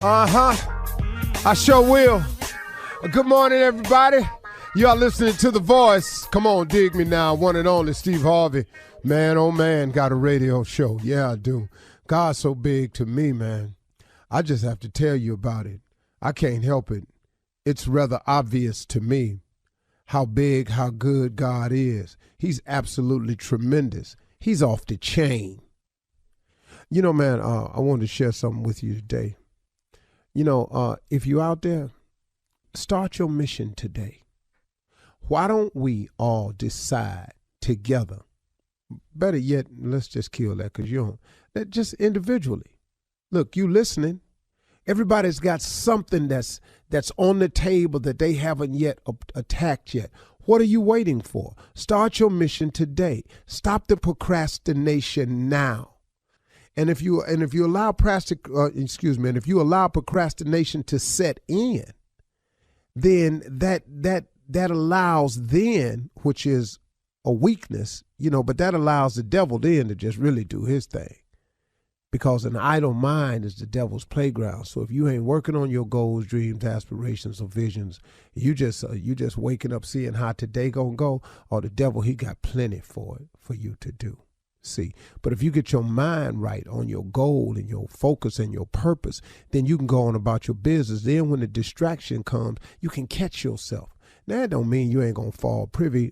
I sure will. Good morning, everybody. Y'all listening to The Voice. Come on, dig me now. One and only Steve Harvey. Man, oh man, got a radio show. Yeah, I do. God's so big to me, man. I just have to tell you about it. I can't help it. It's rather obvious to me how big, how good God is. He's absolutely tremendous. He's off the chain. You know, man, I wanted to share something with you today. You know, if you're out there, start your mission today. Why don't we all decide together? Better yet, let's just kill that because you don't. That just individually. Look, you listening. Everybody's got something that's on the table that they haven't yet attacked yet. What are you waiting for? Start your mission today. Stop the procrastination now. And if you allow procrastination to set in, then that allows then, which is a weakness, but that allows the devil then to just really do his thing. Because an idle mind is the devil's playground. So if you ain't working on your goals, dreams, aspirations, or visions, you just waking up seeing how today gonna go, or the devil, he got plenty for you to do. See, but if you get your mind right on your goal and your focus and your purpose, then you can go on about your business. Then when the distraction comes, you can catch yourself. Now, that don't mean you ain't going to fall prey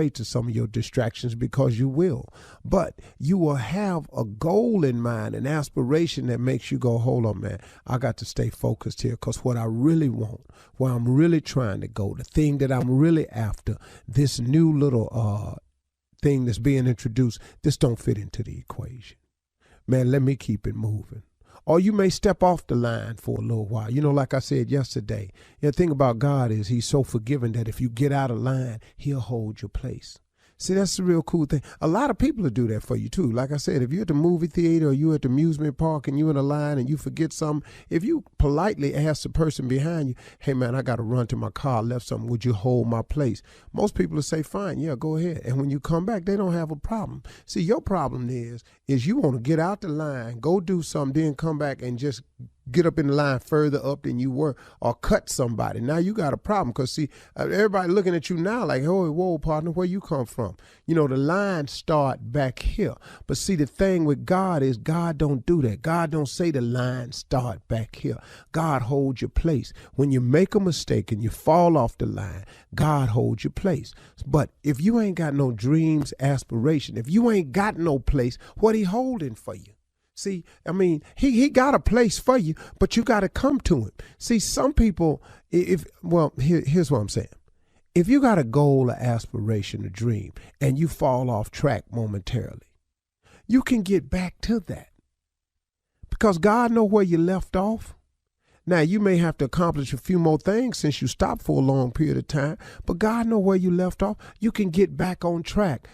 to some of your distractions, because you will. But you will have a goal in mind, an aspiration that makes you go, hold on, man, I got to stay focused here, because what I really want, where I'm really trying to go, the thing that I'm really after, this new little thing that's being introduced, this don't fit into the equation. Man, let me keep it moving. Or you may step off the line for a little while. Like I said yesterday, the thing about God is he's so forgiving that if you get out of line, he'll hold your place. See, that's the real cool thing. A lot of people will do that for you, too. Like I said, if you're at the movie theater or you're at the amusement park and you're in a line and you forget something, if you politely ask the person behind you, hey, man, I got to run to my car, I left something, would you hold my place? Most people will say, fine, yeah, go ahead. And when you come back, they don't have a problem. See, your problem is you want to get out the line, go do something, then come back and just get up in the line further up than you were, or cut somebody. Now you got a problem, because see, everybody looking at you now like, oh, whoa, partner, where you come from? The line start back here. But see, the thing with God is God don't do that. God don't say the line start back here. God holds your place. When you make a mistake and you fall off the line, God holds your place. But if you ain't got no dreams, aspiration, if you ain't got no place, what he holding for you? See, I mean, he got a place for you, but you got to come to him. See, some people, here's what I'm saying. If you got a goal, an aspiration, a dream, and you fall off track momentarily, you can get back to that, because God knows where you left off. Now, you may have to accomplish a few more things since you stopped for a long period of time, but God knows where you left off. You can get back on track.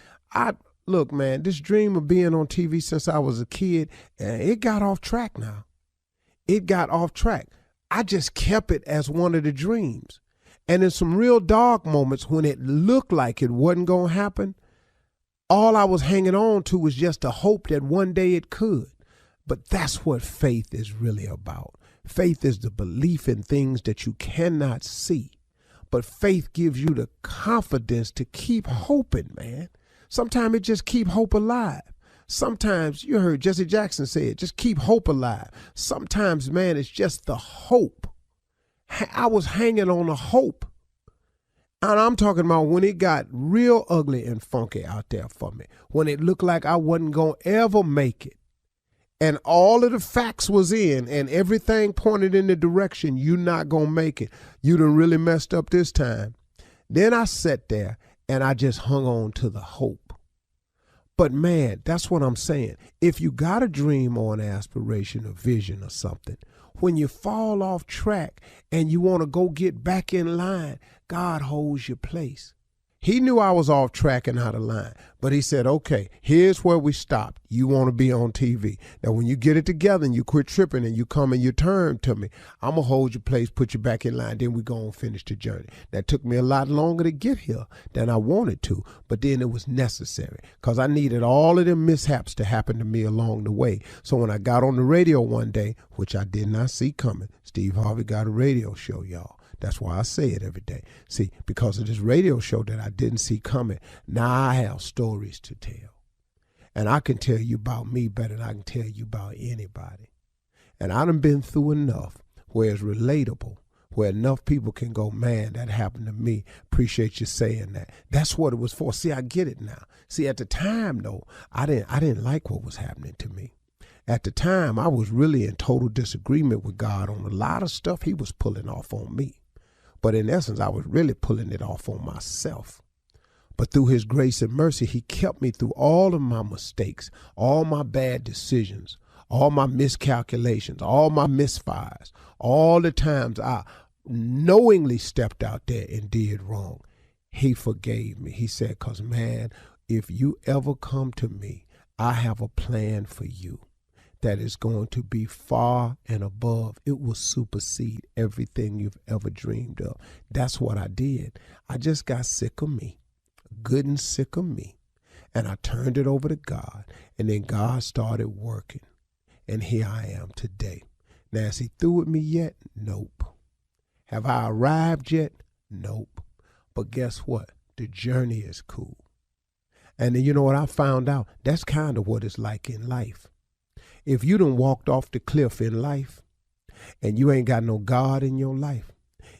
Look, man, this dream of being on TV since I was a kid, it got off track now. It got off track. I just kept it as one of the dreams. And in some real dark moments when it looked like it wasn't going to happen, all I was hanging on to was just the hope that one day it could. But that's what faith is really about. Faith is the belief in things that you cannot see. But faith gives you the confidence to keep hoping, man. Sometimes it just keep hope alive. Sometimes, you heard Jesse Jackson say it, just keep hope alive. Sometimes, man, it's just the hope. I was hanging on a hope. And I'm talking about when it got real ugly and funky out there for me, when it looked like I wasn't going to ever make it. And all of the facts was in and everything pointed in the direction you're not going to make it. You done really messed up this time. Then I sat there and I just hung on to the hope. But man, that's what I'm saying. If you got a dream or an aspiration or vision or something, when you fall off track and you want to go get back in line, God holds your place. He knew I was off track and out of line, but he said, okay, here's where we stopped. You want to be on TV. Now, when you get it together and you quit tripping and you come and you turn to me, I'm going to hold your place, put you back in line, then we go and finish the journey. That took me a lot longer to get here than I wanted to, but then it was necessary because I needed all of them mishaps to happen to me along the way. So when I got on the radio one day, which I did not see coming, Steve Harvey got a radio show, y'all. That's why I say it every day. See, because of this radio show that I didn't see coming, now I have stories to tell. And I can tell you about me better than I can tell you about anybody. And I done been through enough where it's relatable, where enough people can go, man, that happened to me. Appreciate you saying that. That's what it was for. See, I get it now. See, at the time, though, I didn't like what was happening to me. At the time, I was really in total disagreement with God on a lot of stuff he was pulling off on me. But in essence, I was really pulling it off on myself. But through his grace and mercy, he kept me through all of my mistakes, all my bad decisions, all my miscalculations, all my misfires, all the times I knowingly stepped out there and did wrong. He forgave me. He said, because, man, if you ever come to me, I have a plan for you that is going to be far and above. It will supersede everything you've ever dreamed of. That's what I did. I just got sick of me, good and sick of me. And I turned it over to God. And then God started working. And here I am today. Now, is he through with me yet? Nope. Have I arrived yet? Nope. But guess what? The journey is cool. And then you know what I found out? That's kind of what it's like in life. If you done walked off the cliff in life and you ain't got no God in your life,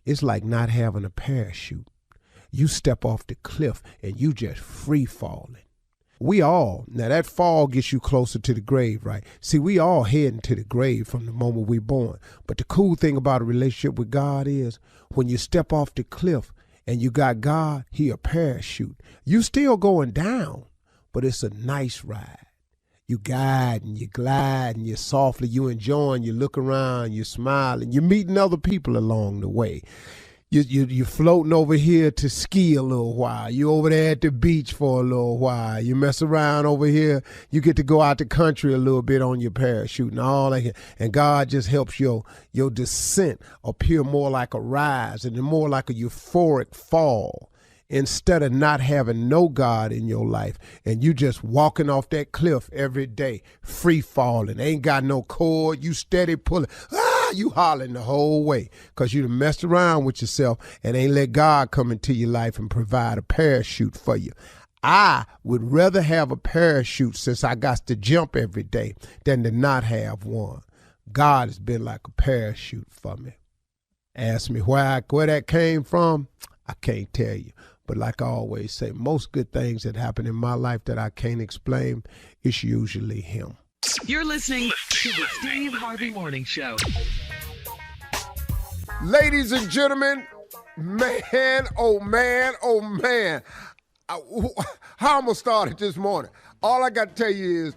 it's like not having a parachute. You step off the cliff and you just free falling. Now that fall gets you closer to the grave, right? See, we all heading to the grave from the moment we're born. But the cool thing about a relationship with God is when you step off the cliff and you got God, he a parachute. You still going down, but it's a nice ride. You guide and you glide and you're softly, you enjoying, you look around, you're smiling, you're meeting other people along the way. You're floating over here to ski a little while. You're over there at the beach for a little while. You mess around over here. You get to go out the country a little bit on your parachute and all that. And God just helps your descent appear more like a rise and more like a euphoric fall. Instead of not having no God in your life and you just walking off that cliff every day, free falling, ain't got no cord, you steady pulling, you hollering the whole way because you done messed around with yourself and ain't let God come into your life and provide a parachute for you. I would rather have a parachute since I got to jump every day than to not have one. God has been like a parachute for me. Ask me where that came from, I can't tell you. But like I always say, most good things that happen in my life that I can't explain, it's usually him. You're listening to the Steve Harvey Morning Show. Ladies and gentlemen, man, oh man, oh man. How I'm going to start it this morning? All I got to tell you is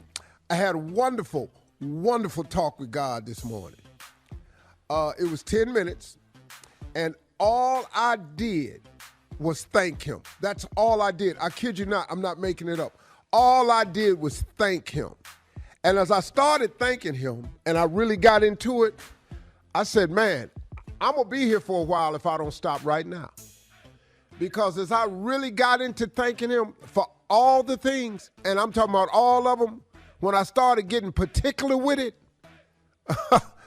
I had a wonderful, wonderful talk with God this morning. It was 10 minutes, and all I did was thank him. That's all I did. I kid you not, I'm not making it up. All I did was thank him. And as I started thanking him and I really got into it, I said, man, I'm going to be here for a while if I don't stop right now. Because as I really got into thanking him for all the things, and I'm talking about all of them, when I started getting particular with it,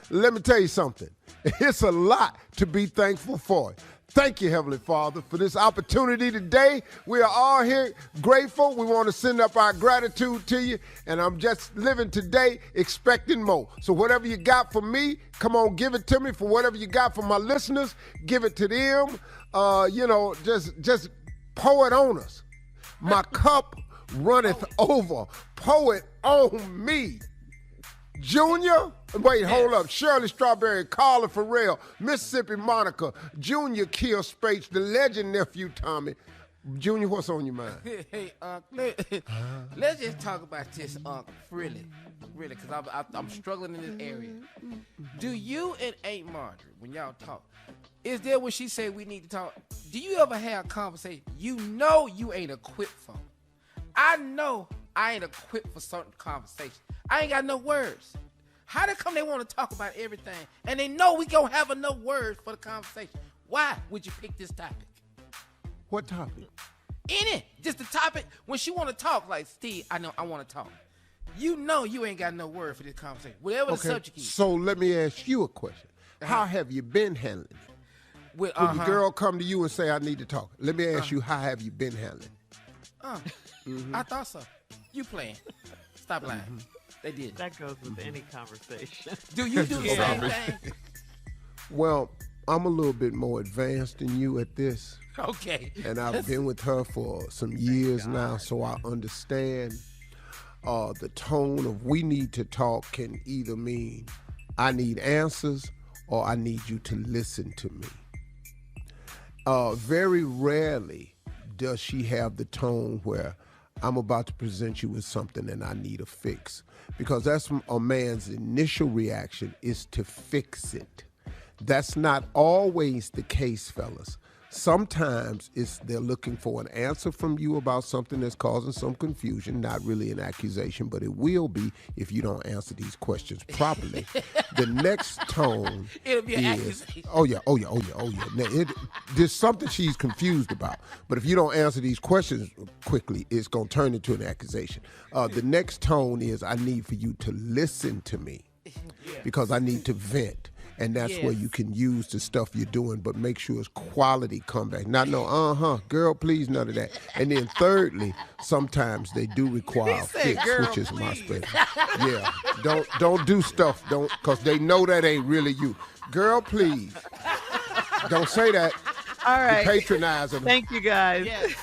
let me tell you something. It's a lot to be thankful for. Thank you, Heavenly Father, for this opportunity today. We are all here grateful. We want to send up our gratitude to you, and I'm just living today expecting more. So whatever you got for me, come on, give it to me. For whatever you got for my listeners, give it to them. Just pour it on us. My cup runneth over. Pour it on me. Junior, wait, hold up. Shirley Strawberry, Carla Farrell, Mississippi Monica, Junior Kill Spates, the legend nephew Tommy. Junior, what's on your mind? Hey, let's just talk about this, really, because I'm struggling in this area. Do you and Aunt Marjorie, when y'all talk, Is there what she said we need to talk? Do you ever have a conversation you know you ain't equipped for? I know I ain't equipped for certain conversations. I ain't got no words. How they come they want to talk about everything and they know we gonna have enough words for the conversation? Why would you pick this topic? What topic? Any. Just the topic when she want to talk like, Steve, I know I want to talk. You know you ain't got no word for this conversation. Whatever the subject is. So let me ask you a question. How have you been handling it? When the girl come to you and say, I need to talk, let me ask you, how have you been handling it? I thought so. You playing. Stop lying. They did. That goes with any conversation. Do you do the same thing? Well, I'm a little bit more advanced than you at this. Okay. And I've been with her for some years now, so I understand the tone of we need to talk can either mean I need answers or I need you to listen to me. Very rarely does she have the tone where I'm about to present you with something and I need a fix. Because that's a man's initial reaction is to fix it. That's not always the case, fellas. Sometimes they're looking for an answer from you about something that's causing some confusion, not really an accusation, but it will be if you don't answer these questions properly. The next tone It'll be an is, accusation. oh yeah. Now, there's something she's confused about, but if you don't answer these questions quickly, it's going to turn into an accusation. The next tone is, I need for you to listen to me because I need to vent. And that's where you can use the stuff you're doing, but make sure it's quality comeback. Not no, girl, please, none of that. And then thirdly, sometimes they do require a fix, which is my special. Yeah, don't do stuff, because they know that ain't really you. Girl, please, don't say that. All right. You're patronizing them. Thank you, guys. Yes.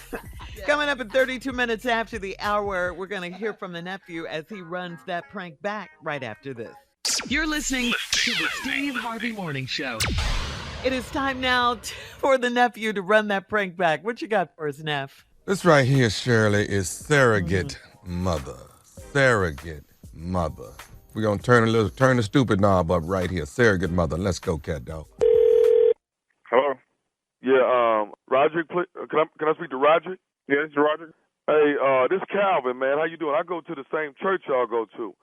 Coming up at 32 minutes after the hour, we're going to hear from the nephew as he runs that prank back right after this. You're listening to the Steve Harvey Morning Show. It is time now for the nephew to run that prank back. What you got for us, Neff? This right here, Shirley, is surrogate mother. Surrogate mother. We're going to turn the stupid knob up right here. Surrogate mother. Let's go, cat dog. Hello? Yeah, Roderick, can I speak to Roderick? Yeah, this is Roderick. Hey, this is Calvin, man. How you doing? I go to the same church y'all go to.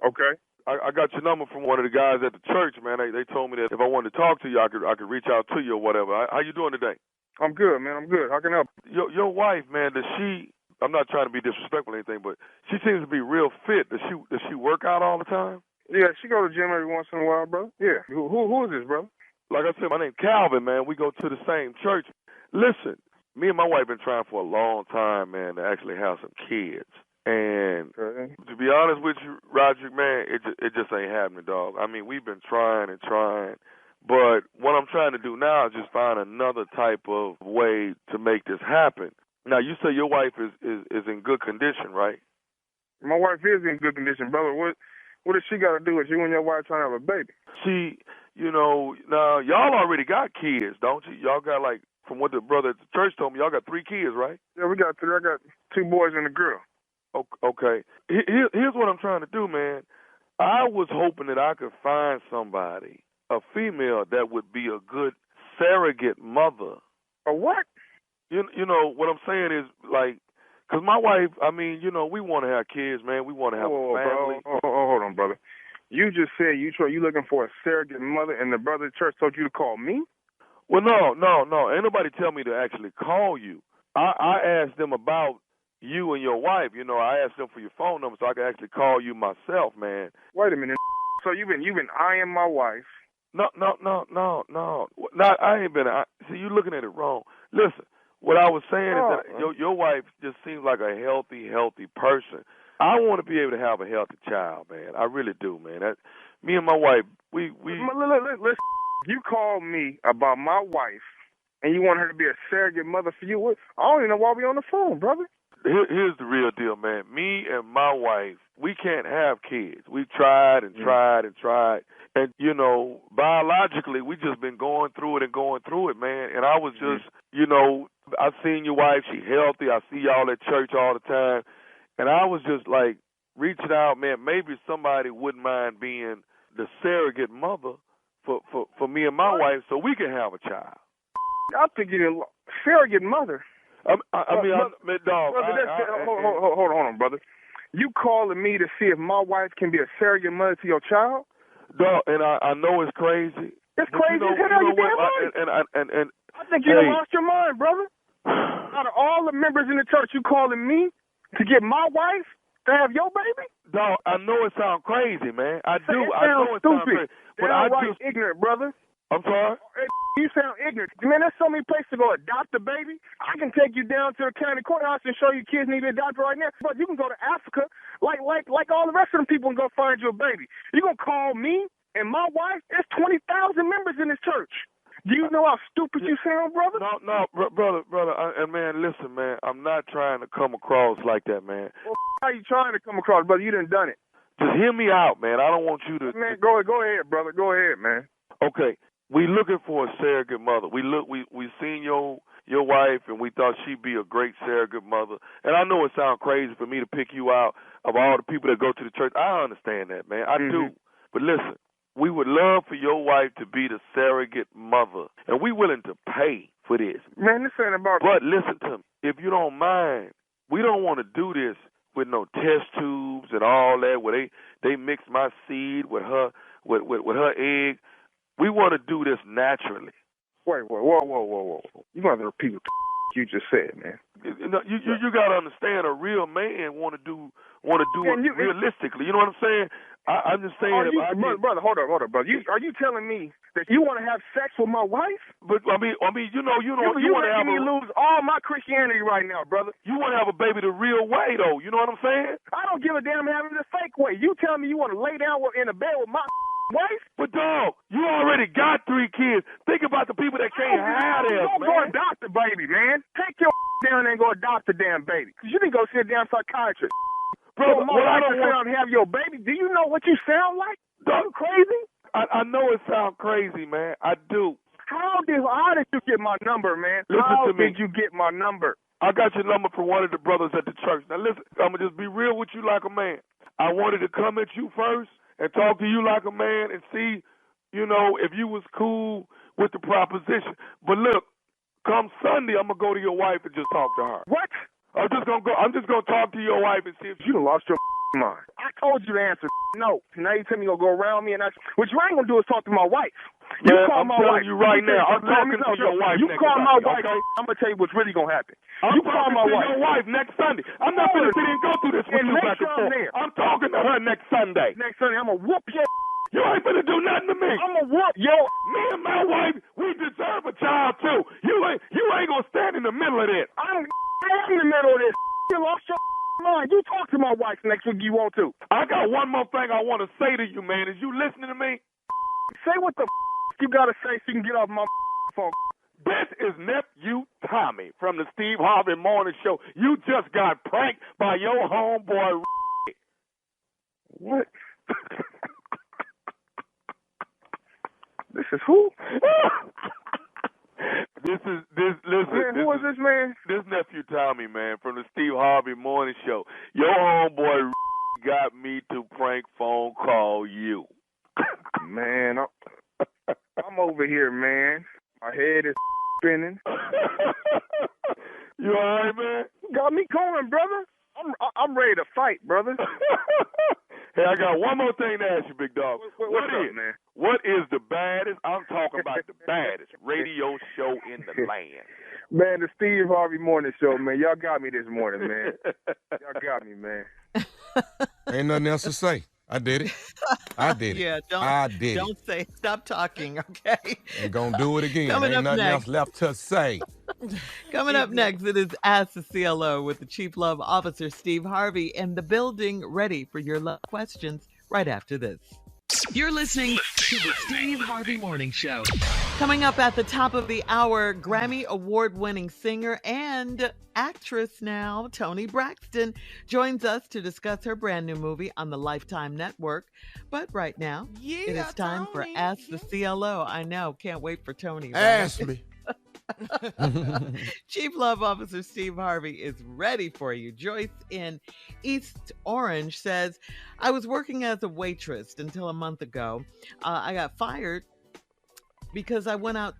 Okay. I got your number from one of the guys at the church, man. They told me that if I wanted to talk to you, I could reach out to you or whatever. How you doing today? I'm good, man. I'm good. How can I help? Your wife, man, I'm not trying to be disrespectful or anything, but she seems to be real fit. Does she work out all the time? Yeah, she go to the gym every once in a while, brother. Yeah. Who is this, brother? Like I said, my name's Calvin, man. We go to the same church. Listen, me and my wife been trying for a long time, man, to actually have some kids. And to be honest with you, Roderick, man, it just ain't happening, dog. I mean, we've been trying and trying, but what I'm trying to do now is just find another type of way to make this happen. Now, you say your wife is in good condition, right? My wife is in good condition, brother. What does she got to do with you and your wife trying to have a baby? She, now, y'all already got kids, don't you? Y'all got, like, from what the brother at the church told me, y'all got 3 kids, right? Yeah, we got 3. I got 2 boys and a girl. Okay. Here's what I'm trying to do, man. I was hoping that I could find somebody, a female, that would be a good surrogate mother. A what? You know, what I'm saying is, like, because my wife, I mean, we want to have kids, man. We want to have a family. Hold on, brother. You just said you looking for a surrogate mother, and the brother at church told you to call me? Well, no. Ain't nobody tell me to actually call you. I asked them about you and your wife. I asked them for your phone number so I could actually call you myself, man. Wait a minute. So you've been eyeing my wife? No. I ain't been. See, you looking at it wrong. Listen, what I was saying is that your wife just seems like a healthy person. I want to be able to have a healthy child, man. I really do, man. Me and my wife, we. Listen, you called me about my wife, and you want her to be a surrogate mother for you. I don't even know why we on the phone, brother. Here's the real deal, man. Me and my wife, we can't have kids. We've tried and tried and tried. And, biologically, we just been going through it, man. And I was just, I've seen your wife. She healthy. I see y'all at church all the time. And I was just, like, reaching out, man. Maybe somebody wouldn't mind being the surrogate mother for me and my wife so we can have a child. I think you're a surrogate mother. Dog. Brother, hold on, brother. You calling me to see if my wife can be a surrogate mother to your child? Dog, and I know it's crazy. It's crazy as hell. You damn right. And I think you done lost your mind, brother. Out of all the members in the church, you calling me to get my wife to have your baby? Dog, I know it sounds crazy, man. I do. I know it sounds crazy. But I just ignorant, brother. I'm sorry? You sound ignorant. Man, there's so many places to go adopt a baby. I can take you down to the county courthouse and show you kids need to be adopted right now. But you can go to Africa like all the rest of them people and go find you a baby. You going to call me and my wife? There's 20,000 members in this church. Do you know how stupid you sound, brother? No, brother. And, man, listen, man. I'm not trying to come across like that, man. Well, how you trying to come across, brother? You done it. Just hear me out, man. I don't want you to... Man, go ahead, brother. Go ahead, man. Okay. We looking for a surrogate mother. We seen your wife, and we thought she'd be a great surrogate mother. And I know it sounds crazy for me to pick you out of all the people that go to the church. I understand that, man. I do. But listen, we would love for your wife to be the surrogate mother, and we willing to pay for this. Man, this ain't about... But listen to me. If you don't mind, we don't want to do this with no test tubes and all that, where they mix my seed with her egg. We want to do this naturally. Whoa. You got to repeat what you just said, man. You got to understand, a real man want to do it realistically. You know what I'm saying? I'm just saying. Brother, hold on, brother. Are you telling me that you want to have sex with my wife? But I mean, you want to have me lose all my Christianity right now, brother. You want to have a baby the real way, though. You know what I'm saying? I don't give a damn having the fake way. You tell me you want to lay down in a bed with my wife? But dog, you already got 3 kids. Think about the people that can't have them, man. Go adopt the baby, man. Take your down there and go adopt the damn baby. Because you didn't go see a damn psychiatrist. Bro, I don't want to have your baby. Do you know what you sound like? Are you crazy? I know it sounds crazy, man. I do. How did you get my number, man? How did you get my number? I got your number from one of the brothers at the church. Now listen, I'm gonna just be real with you like a man. I wanted to come at you first and talk to you like a man and see, if you was cool with the proposition. But look, come Sunday, I'm gonna go to your wife and just talk to her. What? I'm just gonna talk to your wife and see if you done lost your mind. I told you the answer. No. Now you tell me you're gonna go around me and what you ain't gonna do is talk to my wife. You man, call I'm my telling wife. you right now. I'm talking to your wife. You call my wife. Okay? I'm gonna tell you what's really gonna happen. You call my wife. Your wife next Sunday. I'm not gonna sit and go through this with you back and forth. I'm talking to her next Sunday. Next Sunday, I'm gonna whoop your. You ain't gonna do nothing to me. I'm gonna whoop yo. Me and my wife, we deserve a child too. You ain't gonna stand in the middle of this. I'm in the middle of this. You lost your mind. You talk to my wife next week. You want to? I got one more thing I want to say to you, man. Is you listening to me? Say what the you gotta say so you can get off my phone. This is nephew Tommy from the Steve Harvey Morning Show. You just got pranked by your homeboy. What? This is who? Listen. Man, who is this man? This nephew Tommy, man, from the Steve Harvey Morning Show. Your homeboy got me to prank phone call you. Man, I'm over here, man. My head is spinning. You all right, man? Got me going, brother. I'm ready to fight, brother. Hey, I got one more thing to ask you, big dog. What's up, man? What is the baddest, I'm talking about the baddest radio show in the land? Man, the Steve Harvey Morning Show, man. Y'all got me this morning, man. Y'all got me, man. Ain't nothing else to say. I did it. Yeah, don't say, stop talking, okay? Ain't gonna do it again. Coming Ain't up nothing next. else left to say. Coming up next, it is Ask the CLO with the Chief Love Officer, Steve Harvey, in the building, ready for your love questions right after this. You're listening to the Steve Harvey Morning Show. Coming up at the top of the hour, Grammy Award-winning singer and actress now, Toni Braxton, joins us to discuss her brand new movie on the Lifetime Network. But right now, it is time for Ask the CLO. I know, can't wait for Toni. Right? Ask me. Chief Love Officer Steve Harvey is ready for you. Joyce in East Orange says, I was working as a waitress until a month ago. I got fired because I went out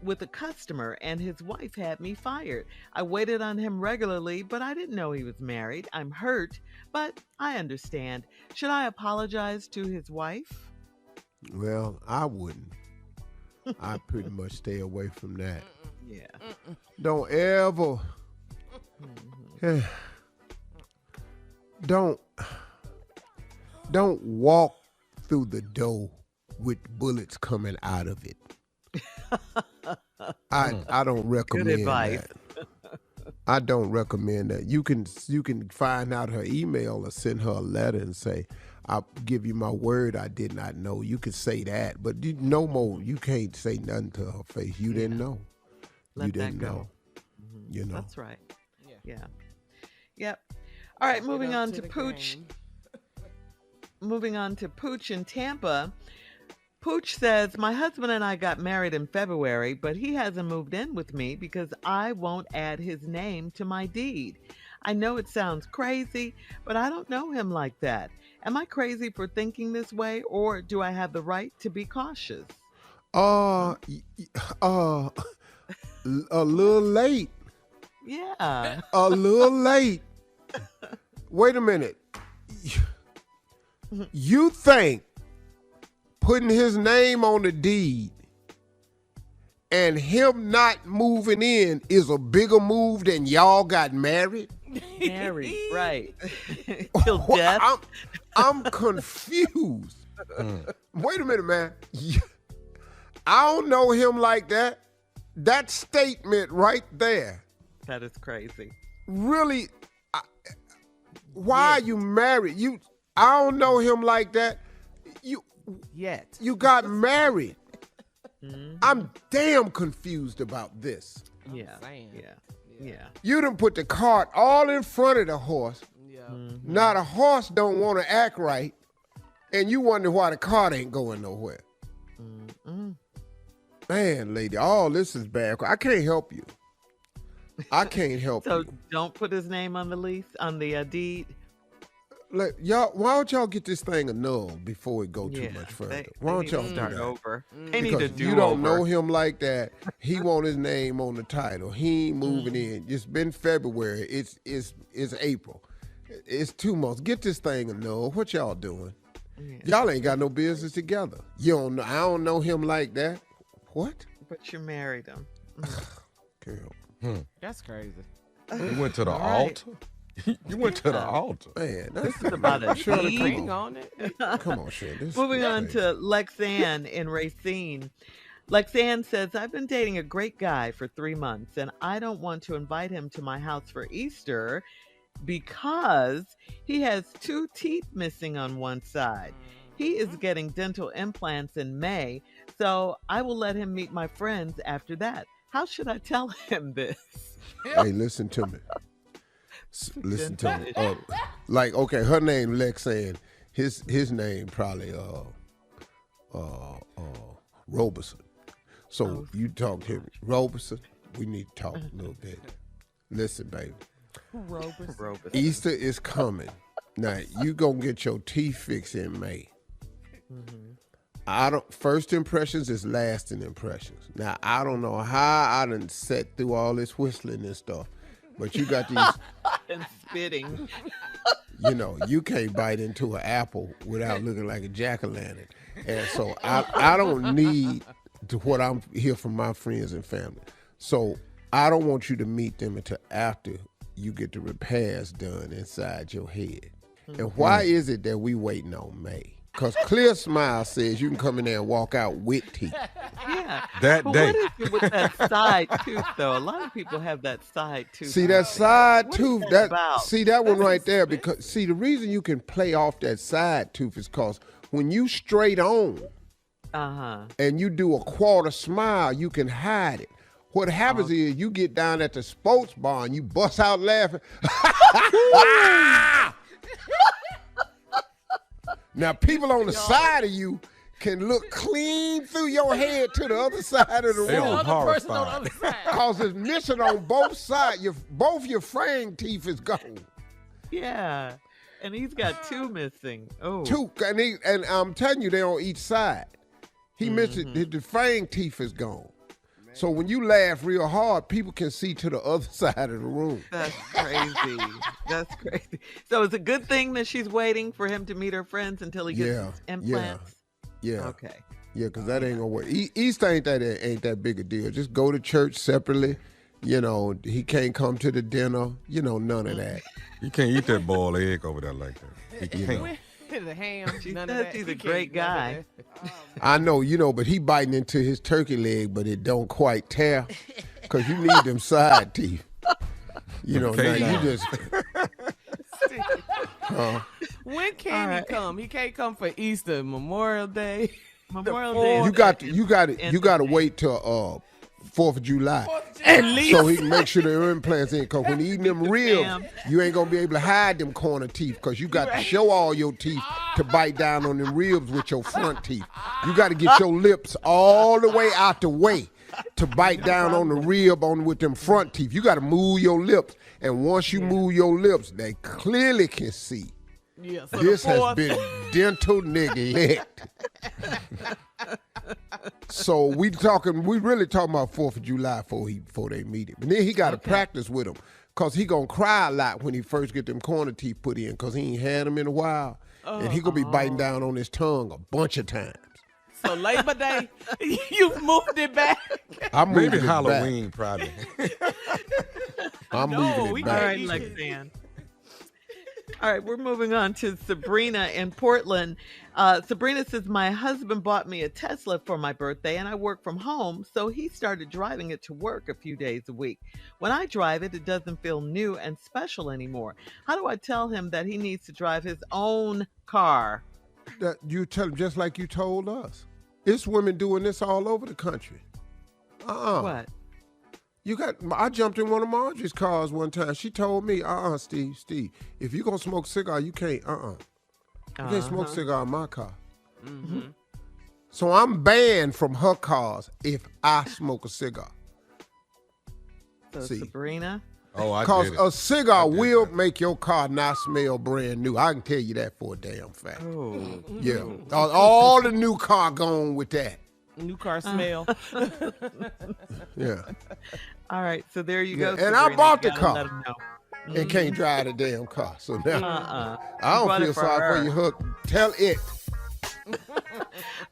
with a customer and his wife had me fired. I waited on him regularly, but I didn't know he was married. I'm hurt, but I understand. Should I apologize to his wife? Well, I wouldn't. I pretty much stay away from that. Yeah. Don't ever. Don't walk through the door with bullets coming out of it. I don't recommend Good advice. that. I don't recommend that. You can find out her email or send her a letter and say, I'll give you my word I did not know. You could say that, but no more. You can't say nothing to her face. You didn't know. Let you that didn't go. know. You know. That's right. Yeah. Yep. All right, moving on to Pooch. Moving on to Pooch in Tampa. Pooch says, my husband and I got married in February, but he hasn't moved in with me because I won't add his name to my deed. I know it sounds crazy, but I don't know him like that. Am I crazy for thinking this way, or do I have the right to be cautious? A little late. Yeah. A little late. Wait a minute. You think putting his name on the deed and him not moving in is a bigger move than y'all got married? Married, right. Till death. I'm confused. Wait a minute, man. I don't know him like that. That statement right there. That is crazy. Really, why are you married? I don't know him like that. You got married. I'm damn confused about this. Yeah. You done put the cart all in front of the horse. Now the horse don't want to act right, and you wonder why the cart ain't going nowhere. Man, lady, all this is bad. I can't help you. I can't help you. So don't put his name on the lease, on the deed. Like, y'all, why don't y'all get this thing annulled before it go too much further? Why don't y'all start do that? over? They need to Because do you don't over. know him like that. He want his name on the title. He ain't moving in. It's been February. It's April. It's 2 months. Get this thing annulled. What y'all doing? Y'all ain't got no business together. You don't know. I don't know him like that. What? But you married him. Girl. That's crazy. You went to the altar? You went to the altar. Man, This is about a Shirley, deed. come on. On it. Come on, Shirley. Moving on to Lexanne in Racine. Lexanne says, I've been dating a great guy for 3 months, and I don't want to invite him to my house for Easter because he has 2 teeth missing on one side. He is getting dental implants in May, so I will let him meet my friends after that. How should I tell him this? Hey, listen to me. Listen to me. Okay, her name Lexanne. His name probably Roberson. So you talk to him, Roberson. We need to talk a little bit. Listen, baby. Roberson. Easter is coming. Now you gonna get your teeth fixed in May. First impressions is lasting impressions. Now I don't know how I done sat through all this whistling and stuff, but you got these. And spitting. You know, you can't bite into an apple without looking like a jack-o'-lantern. And so I don't need what I'm hear from my friends and family. So I don't want you to meet them until after you get the repairs done inside your head. And why is it that we waiting on May? Because Clear Smile says you can come in there and walk out with teeth. Yeah. That But day. what is it with that side tooth, though? A lot of people have that side tooth. See that side What is tooth? that about? See that one right there? Because see, the reason you can play off that side tooth is because when you straight on and you do a quarter smile, you can hide it. What happens is you get down at the sports bar and you bust out laughing. Now people on the side of you can look clean through your head to the other side of the They room. on Other person on the horrified. other side. Cause it's missing on both sides. Both your frame teeth is gone. Yeah. And he's got 2 missing. Oh. Two, and I'm telling you, they're on each side. He missed it. The fang teeth is gone. So when you laugh real hard, people can see to the other side of the room. That's crazy. That's crazy. So it's a good thing that she's waiting for him to meet her friends until he gets his implants? Yeah. Okay. Yeah, because that ain't gonna work. Easter ain't that big a deal. Just go to church separately. You know, he can't come to the dinner. You know, none of that. You can't eat that boiled egg over there like that. He can't. The ham, none of says that. he's He a can't great do none of guy. that. I know, but he biting into his turkey leg, but it don't quite tear because you need them side teeth. You know, now you just. When can he come? He can't come for Easter, Memorial Day. Memorial Day. You got to wait till 4th of July. At least. So he can make sure the implants in. Because when he eating them ribs, you ain't going to be able to hide them corner teeth because you got to show all your teeth to bite down on them ribs with your front teeth. You got to get your lips all the way out the way to bite down on the rib with them front teeth. You got to move your lips. And once you move your lips, they clearly can see. Yeah, so This has been dental neglect. So we really talking about 4th of July before they meet him. And then he got to practice with him because he going to cry a lot when he first get them corner teeth put in because he ain't had them in a while. And he going to be biting down on his tongue a bunch of times. So Labor Day, you've moved it back. Maybe Halloween, probably. I'm moving it All back. right, Lexanne. All right, we're moving on to Sabrina in Portland. Sabrina says, my husband bought me a Tesla for my birthday and I work from home, so he started driving it to work a few days a week. When I drive it, it doesn't feel new and special anymore. How do I tell him that he needs to drive his own car? That you tell him just like you told us. It's women doing this all over the country. What? I jumped in one of Marjorie's cars one time. She told me, Steve, if you gonna smoke a cigar, you can't, You can't smoke a cigar in my car. Mm-hmm. So I'm banned from her cars if I smoke a cigar. So See. Sabrina? Oh, I Because did it. a cigar will make your car not smell brand new. I can tell you that for a damn fact. Oh. Yeah. All the new car gone with that. New car smell. Yeah. All right, so there you Yeah, go. and I Sabrina. bought You the gotta car. let him know. And can't drive the damn car. So now I You bought don't it feel for sorry her. for you, Hook. Tell it.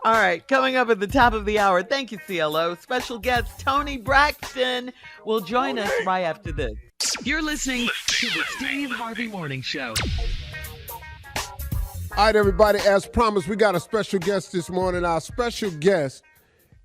All right, coming up at the top of the hour, thank you, CLO. Special guest Toni Braxton will join us right after this. You're listening to the Steve Harvey Morning Show. All right, everybody, as promised, we got a special guest this morning. Our special guest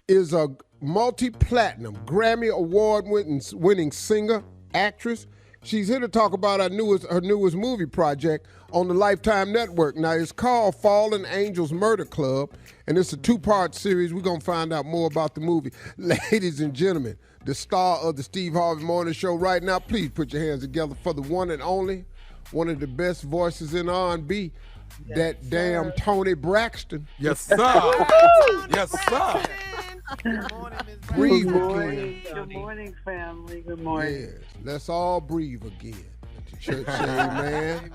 is a multi-platinum Grammy Award-winning singer, actress. She's here to talk about her newest movie project on the Lifetime Network. Now, it's called Fallen Angels Murder Club, and it's a two-part series. We're going to find out more about the movie. Ladies and gentlemen, the star of the Steve Harvey Morning Show right now, please put your hands together for the one and only, one of the best voices in R&B, that damn Toni Braxton. Yes, sir. Yes, sir. Breathe Good morning. again. Good morning, family. Good morning. Yes, let's all breathe again. The church say amen.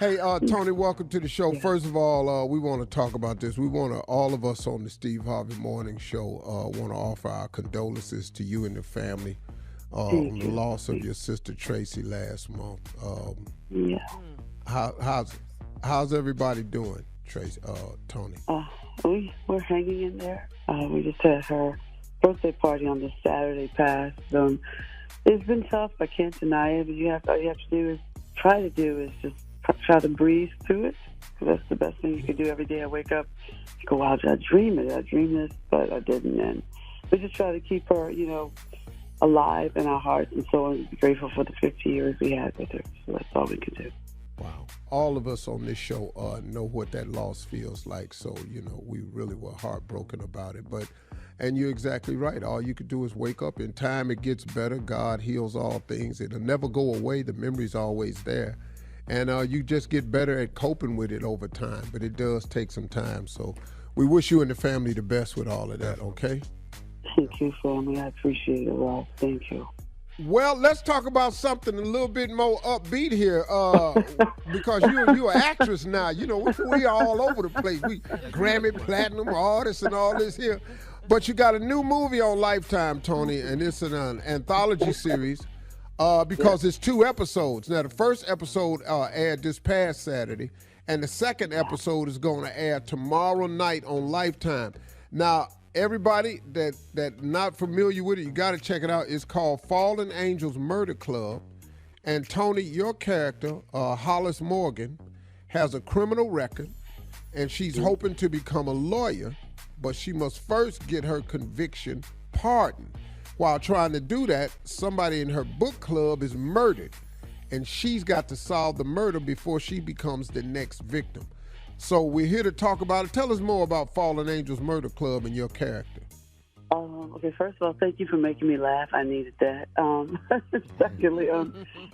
Hey, Toni, welcome to the show. First of all, we want to talk about this. We want to, all of us on the Steve Harvey Morning Show, want to offer our condolences to you and the family on the loss of your sister Tracy last month. Yeah. How's everybody doing, Tracy? Toni? We're hanging in there. We just had her birthday party on the Saturday past. It's been tough. I can't deny it. But all you have to do is just try to breathe through it. That's the best thing you can do every day. I wake up, I go, wow, did I dream it? Did I dream this? But I didn't. And we just try to keep her, alive in our hearts, and so grateful for the 50 years we had with her. So that's all we can do. Wow. All of us on this show know what that loss feels like. So, we really were heartbroken about it. And you're exactly right. All you could do is wake up. In time, it gets better. God heals all things. It'll never go away. The memory's always there. And you just get better at coping with it over time. But it does take some time. So we wish you and the family the best with all of that, okay? Thank you, family. I appreciate it, Rob. Thank you. Well, let's talk about something a little bit more upbeat here, because you're an actress now. You know, we are all over the place. We Grammy Platinum artists and all this here. But you got a new movie on Lifetime, Toni, and it's an anthology series because it's 2 episodes. Now, the first episode aired this past Saturday, and the second episode is going to air tomorrow night on Lifetime. Now, everybody that not familiar with it, you got to check it out. It's called Fallen Angels Murder Club. And Toni, your character, Hollis Morgan, has a criminal record, and she's hoping to become a lawyer, but she must first get her conviction pardoned. While trying to do that, somebody in her book club is murdered, and she's got to solve the murder before she becomes the next victim. So we're here to talk about it. Tell us more about Fallen Angels Murder Club and your character. Okay, first of all, thank you for making me laugh. I needed that. Secondly,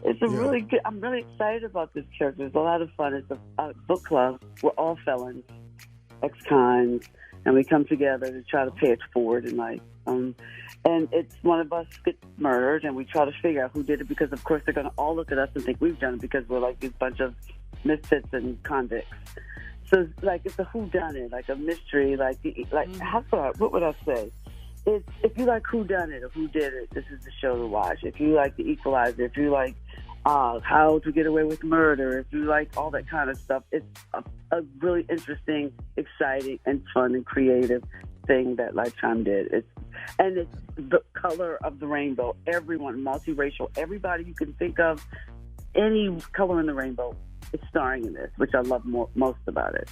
it's a really good. I'm really excited about this character. It's a lot of fun. It's a book club. We're all felons, ex-cons, and we come together to try to pay it forward in life. And it's one of us gets murdered, and we try to figure out who did it because, of course, they're going to all look at us and think we've done it because we're like this bunch of misfits and convicts. So, it's a whodunit, like a mystery, what would I say? It's, if you like whodunit or who did it, this is the show to watch. If you like The Equalizer, if you like How to Get Away with Murder, if you like all that kind of stuff, it's a really interesting, exciting, and fun and creative thing that Lifetime did. It's the color of the rainbow. Everyone, multiracial, everybody you can think of, any color in the rainbow is starring in this, which I love most about it.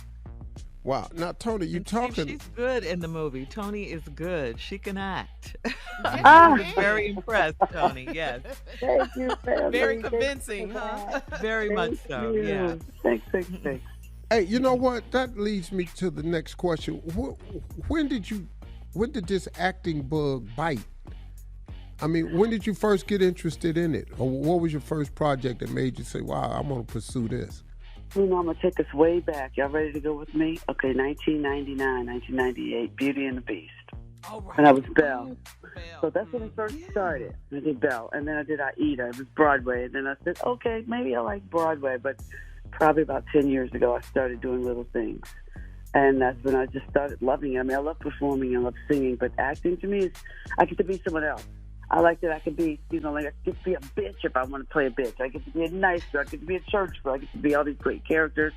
Wow. Now, Toni, you talking... She's good in the movie. Toni is good. She can act. I was very impressed, Toni. Yes. Thank you, family. Very convincing, huh? Very much so, yeah. Thanks. Hey, you know what? That leads me to the next question. When did this acting bug bite? I mean, when did you first get interested in it? Or what was your first project that made you say, wow, I'm going to pursue this? You know, I'm going to take us way back. Y'all ready to go with me? Okay, 1999, 1998, Beauty and the Beast. All right. And I was Belle. So that's when I first started. I did Belle. And then I did Aida. It was Broadway. And then I said, okay, maybe I like Broadway. But probably about 10 years ago, I started doing little things. And that's when I just started loving it. I mean, I love performing. I love singing. But acting to me is, I get to be someone else. I like that I can be, I get to be a bitch if I want to play a bitch. I get to be a nice girl. I get to be a church girl. I get to be all these great characters.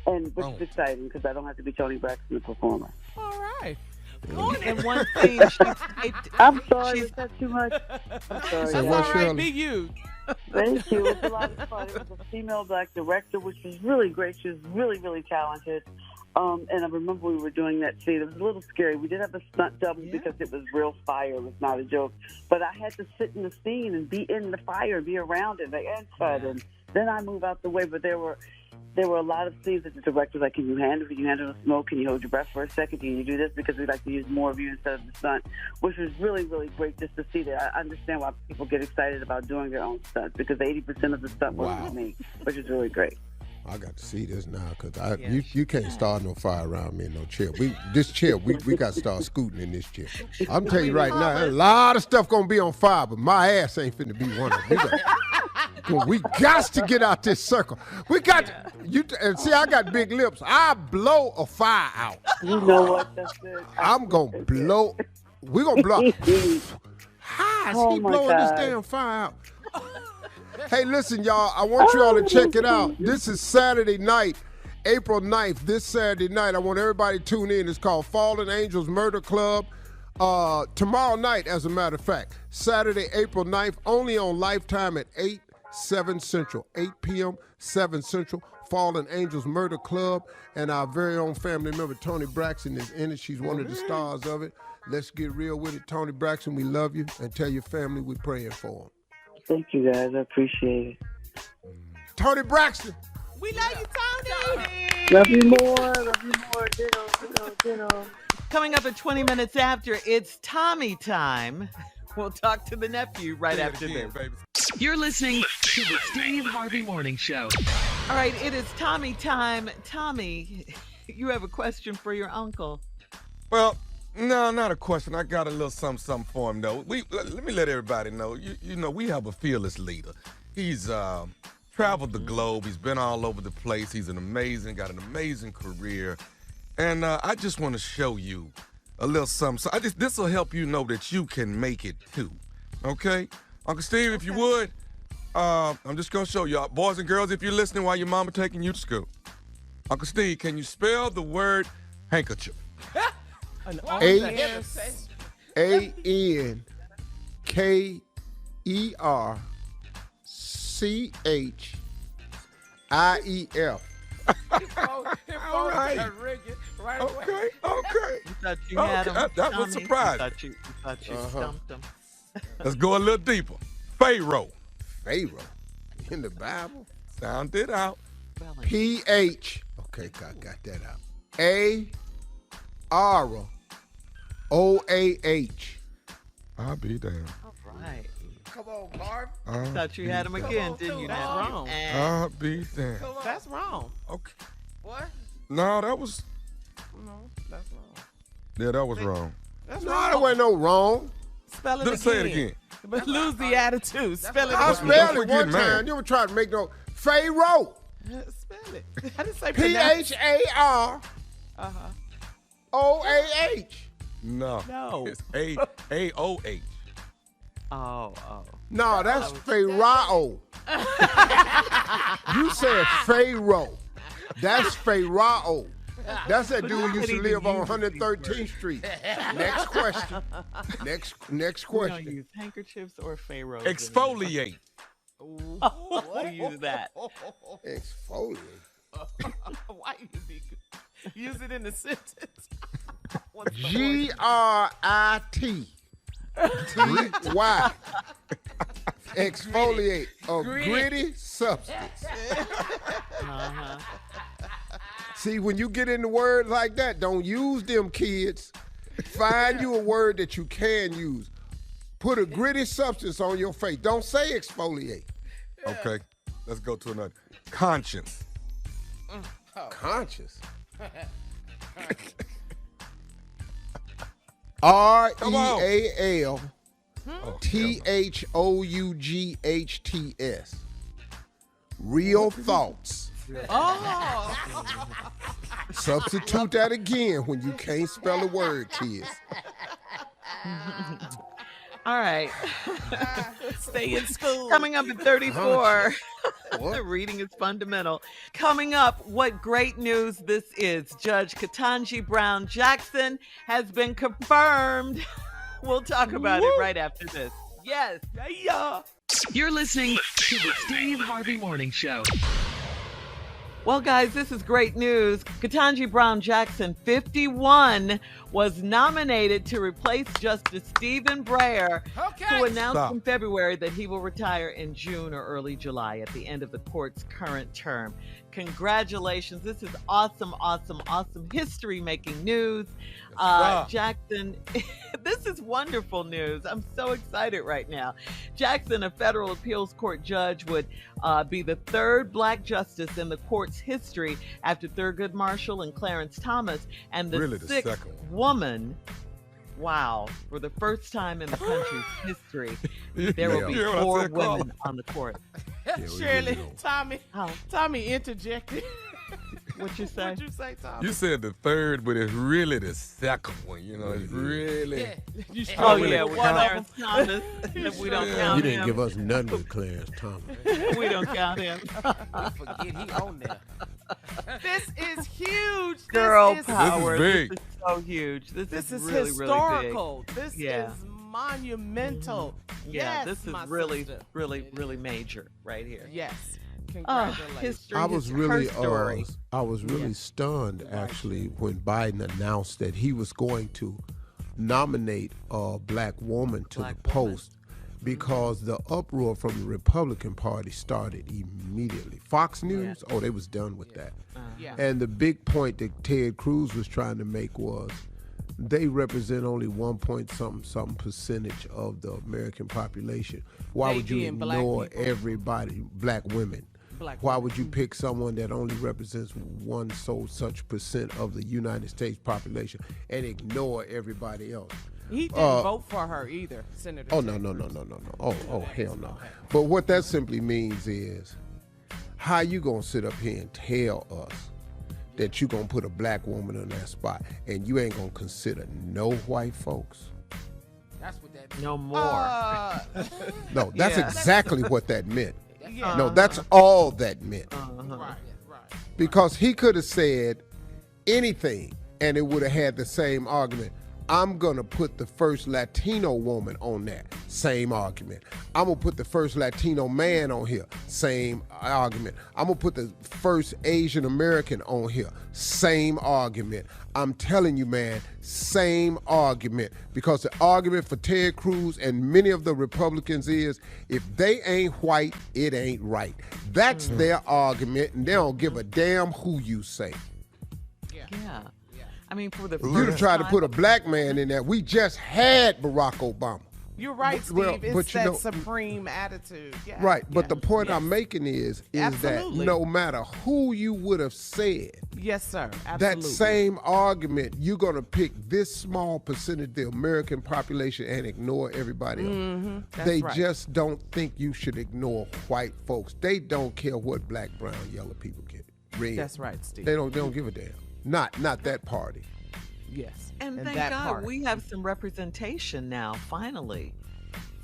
And which is exciting because I don't have to be Toni Braxton, the performer. All right. And one thing I'm sorry, was that too much? I'm sorry. That's all right, be you. Thank you. It was a lot of fun. It was a female black director, which was really great. She was really, really talented. And I remember we were doing that scene. It was a little scary. We did have a stunt double because it was real fire. It was not a joke. But I had to sit in the scene and be in the fire, be around it, and then I move out the way. But there were a lot of scenes that the director was like, can you handle the smoke? Can you hold your breath for a second? Can you do this? Because we like to use more of you instead of the stunt, which was really, really great just to see that. I understand why people get excited about doing their own stunts because 80% of the stunt was with me, which is really great. I got to see this now because you can't start no fire around me in no chair. We got to start scooting in this chair. I'm telling you right now, a lot of stuff going to be on fire, but my ass ain't finna be one of them. We got to get out this circle. We got to, and see, I got big lips. I blow a fire out. You know what? That's it. I'm going to blow. We're going to blow. How is he blowing this damn fire out? Hey, listen, y'all, I want you all to check it out. This is Saturday night, April 9th. This Saturday night, I want everybody to tune in. It's called Fallen Angels Murder Club. Tomorrow night, as a matter of fact, Saturday, April 9th, only on Lifetime at 7 Central. 8 p.m., 7 Central, Fallen Angels Murder Club. And our very own family member, Toni Braxton, is in it. She's one of the stars of it. Let's get real with it. Toni Braxton, we love you. And tell your family we're praying for them. Thank you, guys. I appreciate it. Toni Braxton. We love you, Toni. Love you more. Ditto. Coming up at 20 minutes after, it's Tommy time. We'll talk to the nephew right after this. You're listening to the Steve Harvey Morning Show. All right, it is Tommy time. Tommy, you have a question for your uncle. Well, No, not a question. I got a little something for him, though. Let me let everybody know. You know, we have a fearless leader. He's traveled the globe. He's been all over the place. He's got an amazing career. And I just want to show you a little something. So this will help you know that you can make it, too. Okay? Uncle Steve, if you would, I'm just going to show you. Boys and girls, if you're listening while your mama taking you to school. Uncle Steve, can you spell the word handkerchief? Hankerchief. All right. Okay. You thought you had him. That was surprising. You thought you stumped him. Let's go a little deeper. Pharaoh. Pharaoh. In the Bible? Sound it out. P-H. Okay, I got that out. A-R-O-A-H. I'll be damned. All right. Come on, Marv. Thought you had him again, didn't you? That's now? wrong. I'll be damned. That's wrong. Okay. What? No, that was. No, that's wrong. Yeah, that was wrong. That's No, wrong. there wasn't no wrong. Spell it Let's again. say it again. But lose the attitude. Spell it I again. spelled it forget one mine. time. You were trying to make no Pharaoh. Spell it. I didn't say pronounce. P-H-A-R-O-A-H. No. No. It's A-O-H. Oh. No, that's Pharaoh. You said Pharaoh. That's Pharaoh. That's that dude who used to live on 113th Street. Next question. Next We don't question. use handkerchiefs or pharaohs. Exfoliate. We use that. Exfoliate. Why you use it in the sentence? G-R-I-T. T-Y. Exfoliate. A gritty substance. See, when you get into words like that, don't use them, kids. Find you a word that you can use. Put a gritty substance on your face. Don't say exfoliate. Okay. Let's go to another. Conscience. Conscious. R-E-A-L-T-H-O-U-G-H-T-S. Real thoughts. Oh. Substitute that again when you can't spell a word, kids. All right. Stay in school. Coming up at 34. Reading is fundamental. Coming up, what great news this is. Judge Kentaji Brown Jackson has been confirmed. We'll talk about it right after this. Yes. Yeah. You're listening to the Steve Harvey Morning Show. Well, guys, this is great news. Kentaji Brown Jackson, 51, was nominated to replace Justice Stephen Breyer, who announced in February that he will retire in June or early July at the end of the court's current term. Congratulations. This is awesome history-making news. Jackson, this is wonderful news. I'm so excited right now. Jackson, a federal appeals court judge, would be the third black justice in the court's history after Thurgood Marshall and Clarence Thomas, and the sixth woman. Wow. For the first time in the country's history, there will be 4 women on the court. Shirley, Tommy interjected. What you say? What'd you say, Tommy? You said the third, but it's really the second one. You know, it's really. You Oh, really yeah, with Clarence Thomas. We don't count You didn't him. give us none with Clarence Thomas. We don't count him. Forget he on there. This is huge. Girl this power. This is big. This is so huge. This is really, historical. Really big. This Yeah. is monumental. Yeah, Yes, this is my really, sister. really major right here. Yes. Oh, Congratulations. history. I was her really, story. I was really stunned actually when Biden announced that he was going to nominate a black woman to the post, because the uproar from the Republican Party started immediately. Fox News, they was done with that. Yeah. And the big point that Ted Cruz was trying to make was they represent only 1.something percentage of the American population. Why They would you being black ignore people. everybody, black women? Why would you pick someone that only represents such percent of the United States population and ignore everybody else? He didn't vote for her either, Senator. Oh, no. Oh, hell no. But what that simply means is, how you going to sit up here and tell us that you going to put a black woman in that spot and you ain't going to consider no white folks? That's what that means. No more. No, that's exactly what that meant. Yeah. No, that's all that meant. Right. Because he could have said anything and it would have had the same argument. I'm going to put the first Latino woman on there. Same argument. I'm going to put the first Latino man on here. Same argument. I'm going to put the first Asian American on here. Same argument. I'm telling you, man, same argument. Because the argument for Ted Cruz and many of the Republicans is, if they ain't white, it ain't right. That's their argument, and they don't give a damn who you say. Yeah. I mean, for the You'd have tried to put a black man in there. We just had Barack Obama. You're right, Steve. Well, it's but that supreme attitude. Yeah. Right, but the point Yes. I'm making is Absolutely. that no matter who you would have said, Yes, sir. Absolutely. that same argument, you're going to pick this small percentage of the American population and ignore everybody else. That's They right. just don't think you should ignore white folks. They don't care what black, brown, yellow people get. Red. That's right, Steve. They don't give a damn. Not that party. Yes. And thank that God part. we have some representation now, finally.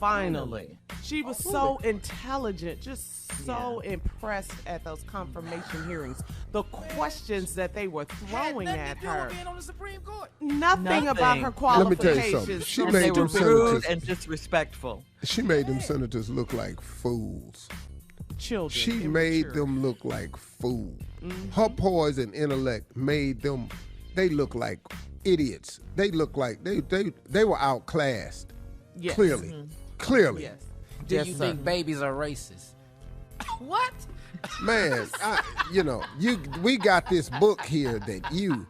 Finally. She was so intelligent, just so impressed at those confirmation hearings. The questions that they were throwing at her. Being on the Supreme Court. Nothing about her Let me tell you qualifications. something. She And made they were them rude senators. and disrespectful. She made them senators look like fools. Children. She made immature. them look like fools. Her poise and intellect made them, they look like idiots. They look like they were outclassed. Yes. Clearly. Yes. Do Yes, you sir. think babies are racist? What? Man, we got this book here that you.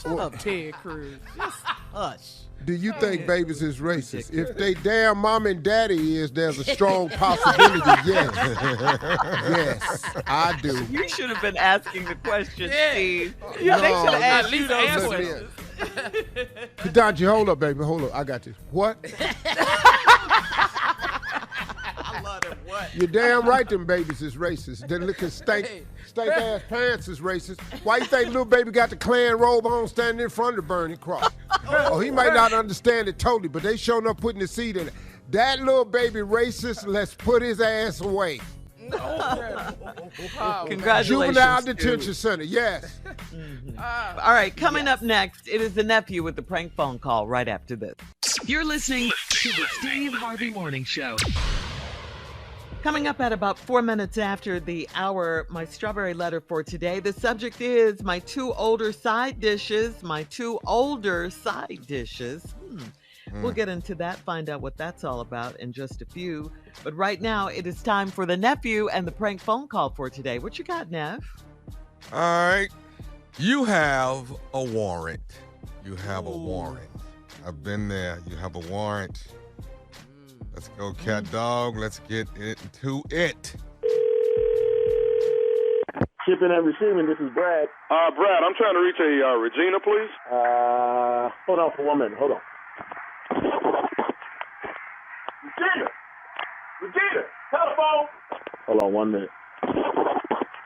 Shut up, Ted Cruz. Just hush. Do you think babies is racist? If they damn mom and daddy is, there's a strong possibility, yes. Yes, I do. You should have been asking the question, Steve. They should have asked at you least those answer questions. Kentaji, hold up, baby. Hold up. I got this. What? I love it. What? You're damn right them babies is racist. They looking stank ass pants is racist. Why you think little baby got the Klan robe on standing in front of the burning cross? Oh, he might not understand it totally, but they showing up putting the seed in it. That little baby racist, let's put his ass away. Congratulations. Juvenile detention center, yes. All right, coming up next, it is the nephew with the prank phone call right after this. You're listening to the Steve Harvey Morning Show. Coming up at about 4 minutes after the hour, my strawberry letter for today. The subject is my two older side dishes. We'll get into that, find out what that's all about in just a few. But right now, it is time for the nephew and the prank phone call for today. What you got, Neff? All right. You have a warrant. You have a warrant. I've been there. You have a warrant. Let's go, cat dog. Let's get into it. Shipping and receiving, this is Brad. Brad, I'm trying to reach a Regina, please. Hold on for 1 minute. Hold on. Regina, telephone. Hold on 1 minute.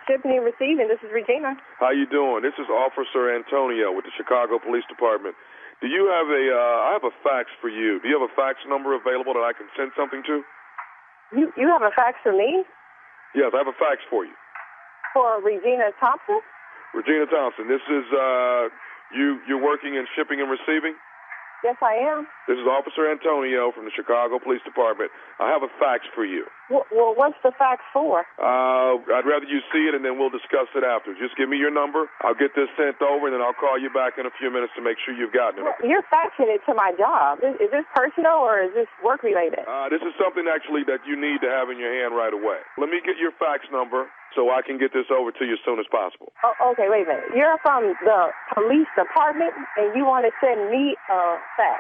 Shipping and receiving, this is Regina. How you doing? This is Officer Antonio with the Chicago Police Department. Do you have I have a fax for you. Do you have a fax number available that I can send something to? You have a fax for me? Yes, I have a fax for you. For Regina Thompson? Regina Thompson, this is, you're working in shipping and receiving? Yes, I am. This is Officer Antonio from the Chicago Police Department. I have a fax for you. Well, what's the fax for? I'd rather you see it, and then we'll discuss it after. Just give me your number. I'll get this sent over, and then I'll call you back in a few minutes to make sure you've gotten it. Well, you're faxing it to my job. Is this personal or is this work-related? This is something, actually, that you need to have in your hand right away. Let me get your fax number so I can get this over to you as soon as possible. Oh, okay, wait a minute. You're from the police department, and you want to send me a fax?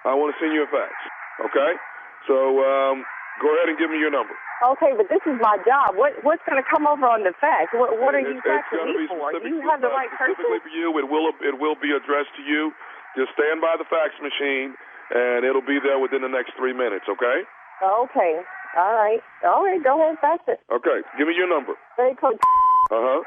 I want to send you a fax, okay? So, Go ahead and give me your number. Okay, but this is my job. What's going to come over on the fax? What are you faxing me for? Do you have the right person? Specifically for you, it will be addressed to you. Just stand by the fax machine, and it'll be there within the next 3 minutes, okay? Okay. All right. Go ahead and fax it. Okay, give me your number. Very code. 13.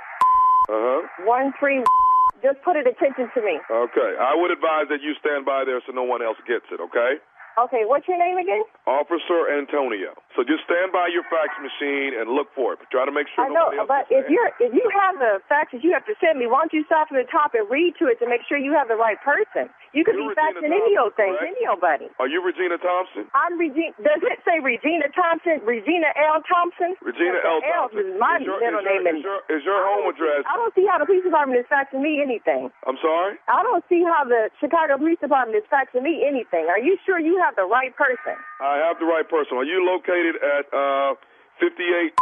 Just put it attention to me. Okay, I would advise that you stand by there so no one else gets it, okay? Okay, what's your name again? Officer Antonio. So just stand by your fax machine and look for it. But try to make sure I know, nobody else but if you have the faxes you have to send me, why don't you start from the top and read to it to make sure you have the right person? You could be faxing any old thing, any old buddy. Are you Regina Thompson? I'm Regina. Does it say Regina Thompson? Regina L. Thompson? Regina L. Thompson. Is my middle name. Is your home address? I don't see how the police department is faxing me anything. I'm sorry? I don't see how the Chicago Police Department is faxing me anything. Are you sure you have the right person? I have the right person. Are you located at 58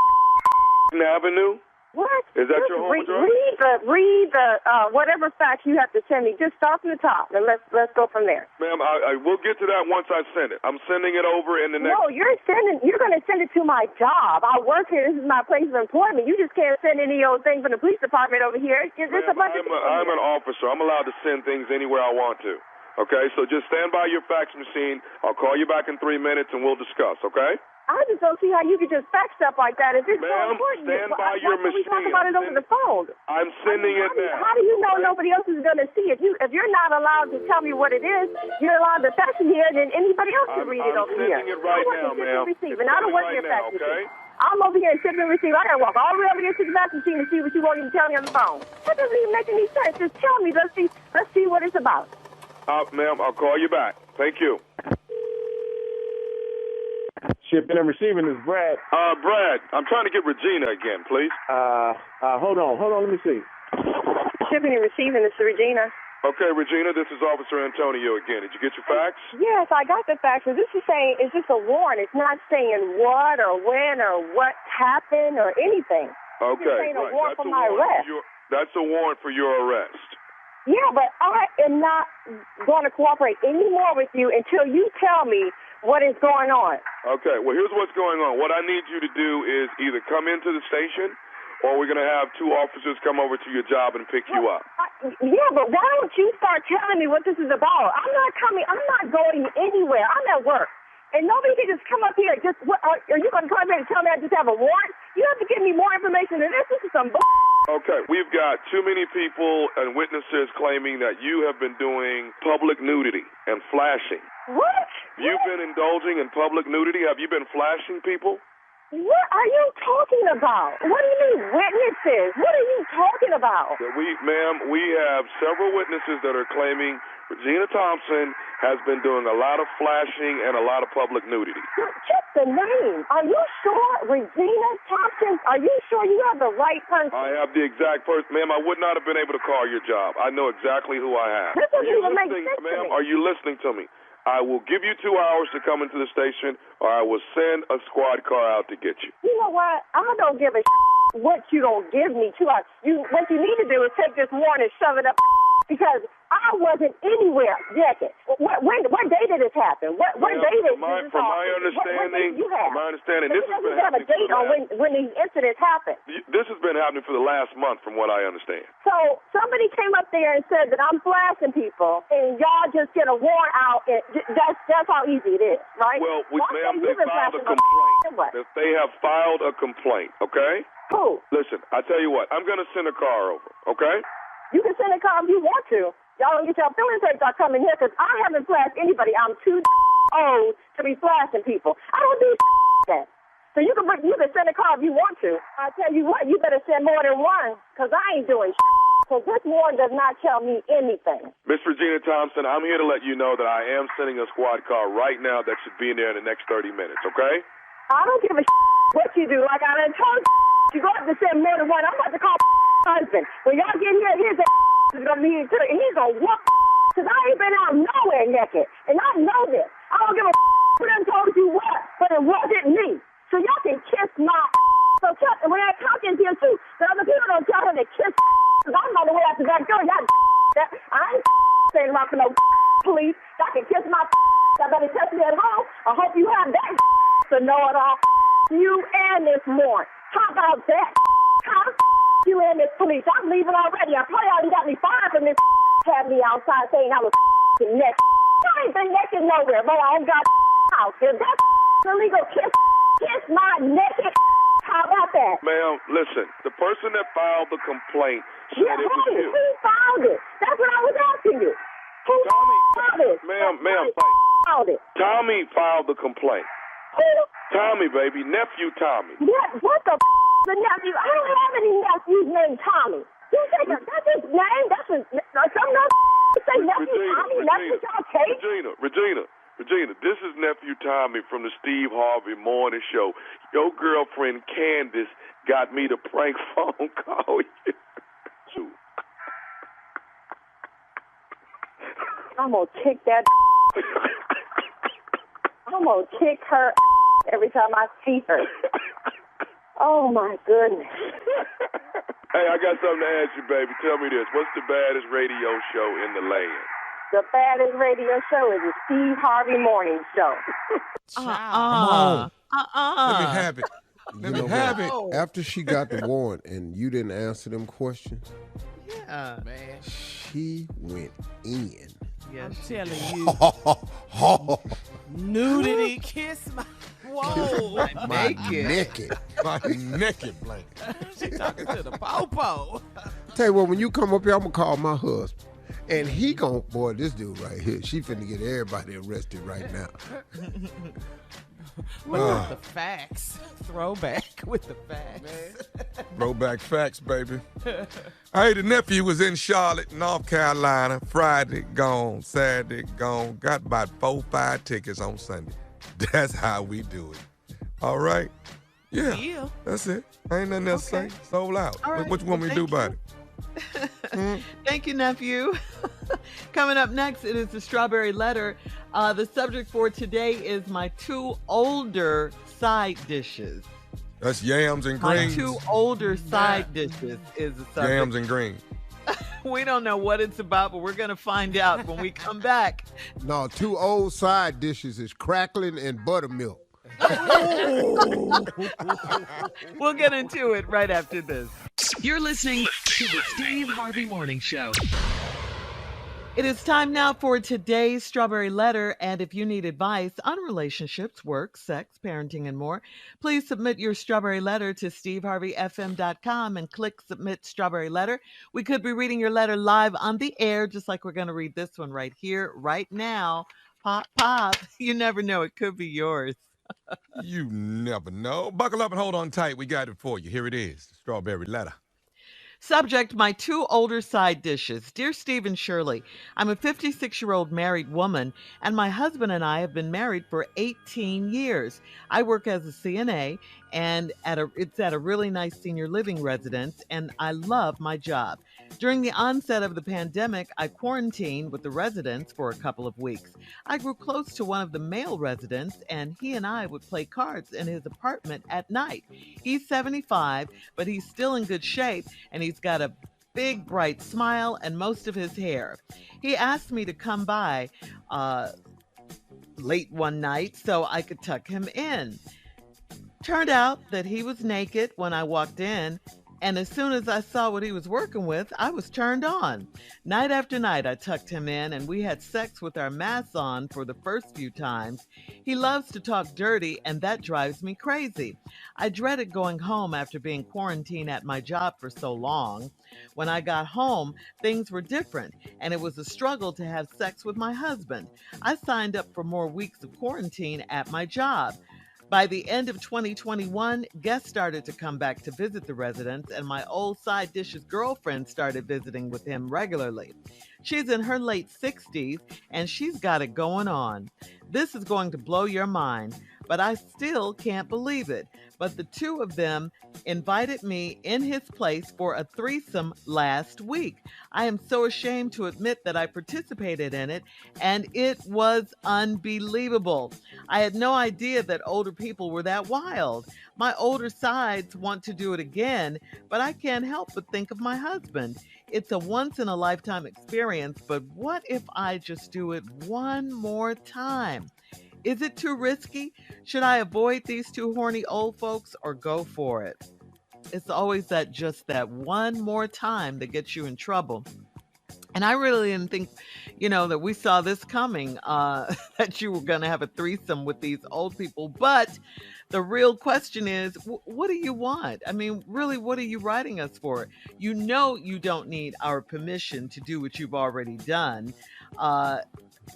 Avenue? What? Is that your home address? Read the whatever fax you have to send me. Just start from the top and let's go from there. Ma'am, I will get to that once I send it. I'm sending it over in the next. No, you're going to send it to my job. I work here. This is my place of employment. You just can't send any old thing from the police department over here. I'm an officer. I'm allowed to send things anywhere I want to. Okay, so just stand by your fax machine. I'll call you back in 3 minutes and we'll discuss, okay? I just don't see how you could just fax stuff like that. If it's so important, stand by your machine. We talk about it over the phone. I'm sending it now. How do you know nobody else is going to see it? If you're not allowed to tell me what it is, you're allowed to fax it here, then anybody else can read it over here. I'm sending it right now, ma'am. And I don't work your fax machine. I'm over here and sip and receive. I got to walk all the way over here to the fax machine and see what you won't even tell me on the phone. That doesn't even make any sense. Just tell me. Let's see what it's about. Ma'am, I'll call you back. Thank you. Shipping and receiving is Brad. Brad, I'm trying to get Regina again, please. Hold on, let me see. Shipping and receiving is Regina. Okay, Regina, this is Officer Antonio again. Did you get your fax? Yes, I got the fax. This is saying, it's just a warrant. It's not saying what or when or what happened or anything. Okay, it's saying a warrant for my arrest. That's a warrant for your arrest. Yeah, but I am not going to cooperate anymore with you until you tell me what is going on. Okay, well, here's what's going on. What I need you to do is either come into the station or we're going to have 2 officers come over to your job and pick you up. Yeah, but why don't you start telling me what this is about? I'm not going anywhere. I'm at work. And nobody can just come up here and are you going to come up here and tell me I just have a warrant? You have to give me more information than this. This is some Okay, we've got too many people and witnesses claiming that you have been doing public nudity and flashing. What? You've been indulging in public nudity? Have you been flashing people? What are you talking about? What do you mean witnesses? What are you talking about? Ma'am, we have several witnesses that are claiming Regina Thompson has been doing a lot of flashing and a lot of public nudity. Check the name. Are you sure, Regina Thompson? Are you sure you have the right person? I have the exact person. Ma'am, I would not have been able to call your job. I know exactly who I have. This doesn't even make sense to me. Ma'am, are you listening to me? I will give you 2 hours to come into the station, or I will send a squad car out to get you. You know what? I don't give a what you don't give me 2 hours. What you need to do is take this warrant and shove it up because I wasn't anywhere naked. What day did this happen? What day did this happen? From my understanding, this has been happening. Have a date on when these incidents happened. This has been happening for the last month, from what I understand. So somebody came up there and said that I'm flashing people, and y'all just get a warrant out. And that's how easy it is, right? Well, ma'am, they filed a complaint. They have filed a complaint. Okay. Who? Listen, I tell you what. I'm going to send a car over. Okay. You can send a car if you want to. Y'all don't get your feelings hurt by coming here because I haven't flashed anybody. I'm too old to be flashing people. I don't do that. So you can send a car if you want to. I tell you what, you better send more than one because I ain't doing because this warrant does not tell me anything. Miss Regina Thompson, I'm here to let you know that I am sending a squad car right now that should be in there in the next 30 minutes, okay? I don't give a what you do. Like I done told you go up to send more than one. I'm about to call husband. When y'all get here, his is going to be here too, and he's going to whoop because I ain't been out nowhere naked, and I know this. I don't give a who done told you what, but it wasn't me. So y'all can kiss my so when that talking here too, the other people don't tell her to kiss because I'm on the way out the back door. Y'all I ain't saying about for no police. Y'all can kiss my I better test me at home. I hope you have that to know it all. You and this morning. How about that? Huh? You and this police. I'm leaving already. I probably already got me fired from this. Had me outside saying I was naked. I ain't been naked nowhere, but I ain't got house. If that's illegal, kiss my naked. How about that? Ma'am, listen. The person that filed the complaint said it was you. Who filed it? That's what I was asking you. Who filed it? Ma'am, filed it? Tommy filed the complaint. Who? Tommy, baby. Nephew Tommy. What the the nephew? I don't have any nephews named Tommy. You say that's his name? That's his, some say nephew Tommy? That's what y'all take? Regina, this is nephew Tommy from the Steve Harvey Morning Show. Your girlfriend Candace got me to prank phone call you. I'm gonna kick that. I'm gonna kick her every time I see her. Oh my goodness. Hey, I got something to ask you, baby. Tell me this. What's the baddest radio show in the land? The baddest radio show is the Steve Harvey Morning Show. Let me have it. Let me have it. After she got the warrant and you didn't answer them questions, Yeah. Man. she went in. I'm telling you. Nudity, kiss my. Whoa. My naked. My naked blanket. She talking to the popo. Tell you what, when you come up here, I'm going to call my husband. And he gon' boy, this dude right here, she finna get everybody arrested right now. Look at the facts. Throwback with the facts. Throwback facts, baby. Hey, the nephew was in Charlotte, North Carolina. Friday, gone. Saturday, gone. Got about 4-5 tickets on Sunday. That's how we do it. All right? Yeah. That's it. Ain't nothing else to say. Sold out. All right. What you want me to do about it? Thank you, nephew. Coming up next, it is the Strawberry Letter. The subject for today is my 2 older side dishes. That's yams and greens. My 2 older side dishes is the subject. Yams and greens. We don't know what it's about, but we're going to find out when we come back. No, 2 old side dishes is crackling and buttermilk. We'll get into it right after this. You're listening to the Steve Harvey Morning Show. It is time now for today's Strawberry Letter, and if you need advice on relationships, work, sex, parenting, and more, please submit your Strawberry Letter to steveharveyfm.com and click Submit Strawberry Letter. We could be reading your letter live on the air, just like we're going to read this one right here, right now. Pop, pop. You never know. It could be yours. You never know. Buckle up and hold on tight. We got it for you. Here it is, the Strawberry Letter. Subject, my 2 older side dishes. Dear Steve and Shirley, I'm a 56-year-old married woman, and my husband and I have been married for 18 years. I work as a CNA, and it's at a really nice senior living residence, and I love my job. During the onset of the pandemic, I quarantined with the residents for a couple of weeks. I grew close to one of the male residents, and he and I would play cards in his apartment at night. He's 75, but he's still in good shape, and he's got a big, bright smile and most of his hair. He asked me to come by late one night so I could tuck him in. Turned out that he was naked when I walked in, and as soon as I saw what he was working with, I was turned on. Night after night, I tucked him in, and we had sex with our masks on for the first few times. He loves to talk dirty, and that drives me crazy. I dreaded going home after being quarantined at my job for so long. When I got home, things were different, and it was a struggle to have sex with my husband. I signed up for more weeks of quarantine at my job. By the end of 2021, guests started to come back to visit the residence, and my old side dishes girlfriend started visiting with him regularly. She's in her late 60s, and she's got it going on. This is going to blow your mind, but I still can't believe it. But the 2 of them invited me in his place for a threesome last week. I am so ashamed to admit that I participated in it, and it was unbelievable. I had no idea that older people were that wild. My older sides want to do it again, but I can't help but think of my husband. It's a once-in-a-lifetime experience, but what if I just do it one more time? Is it too risky? Should I avoid these two horny old folks or go for it? It's always that one more time that gets you in trouble. And I really didn't think, that we saw this coming, that you were going to have a threesome with these old people. But the real question is, what do you want? I mean, really, what are you writing us for? You know you don't need our permission to do what you've already done.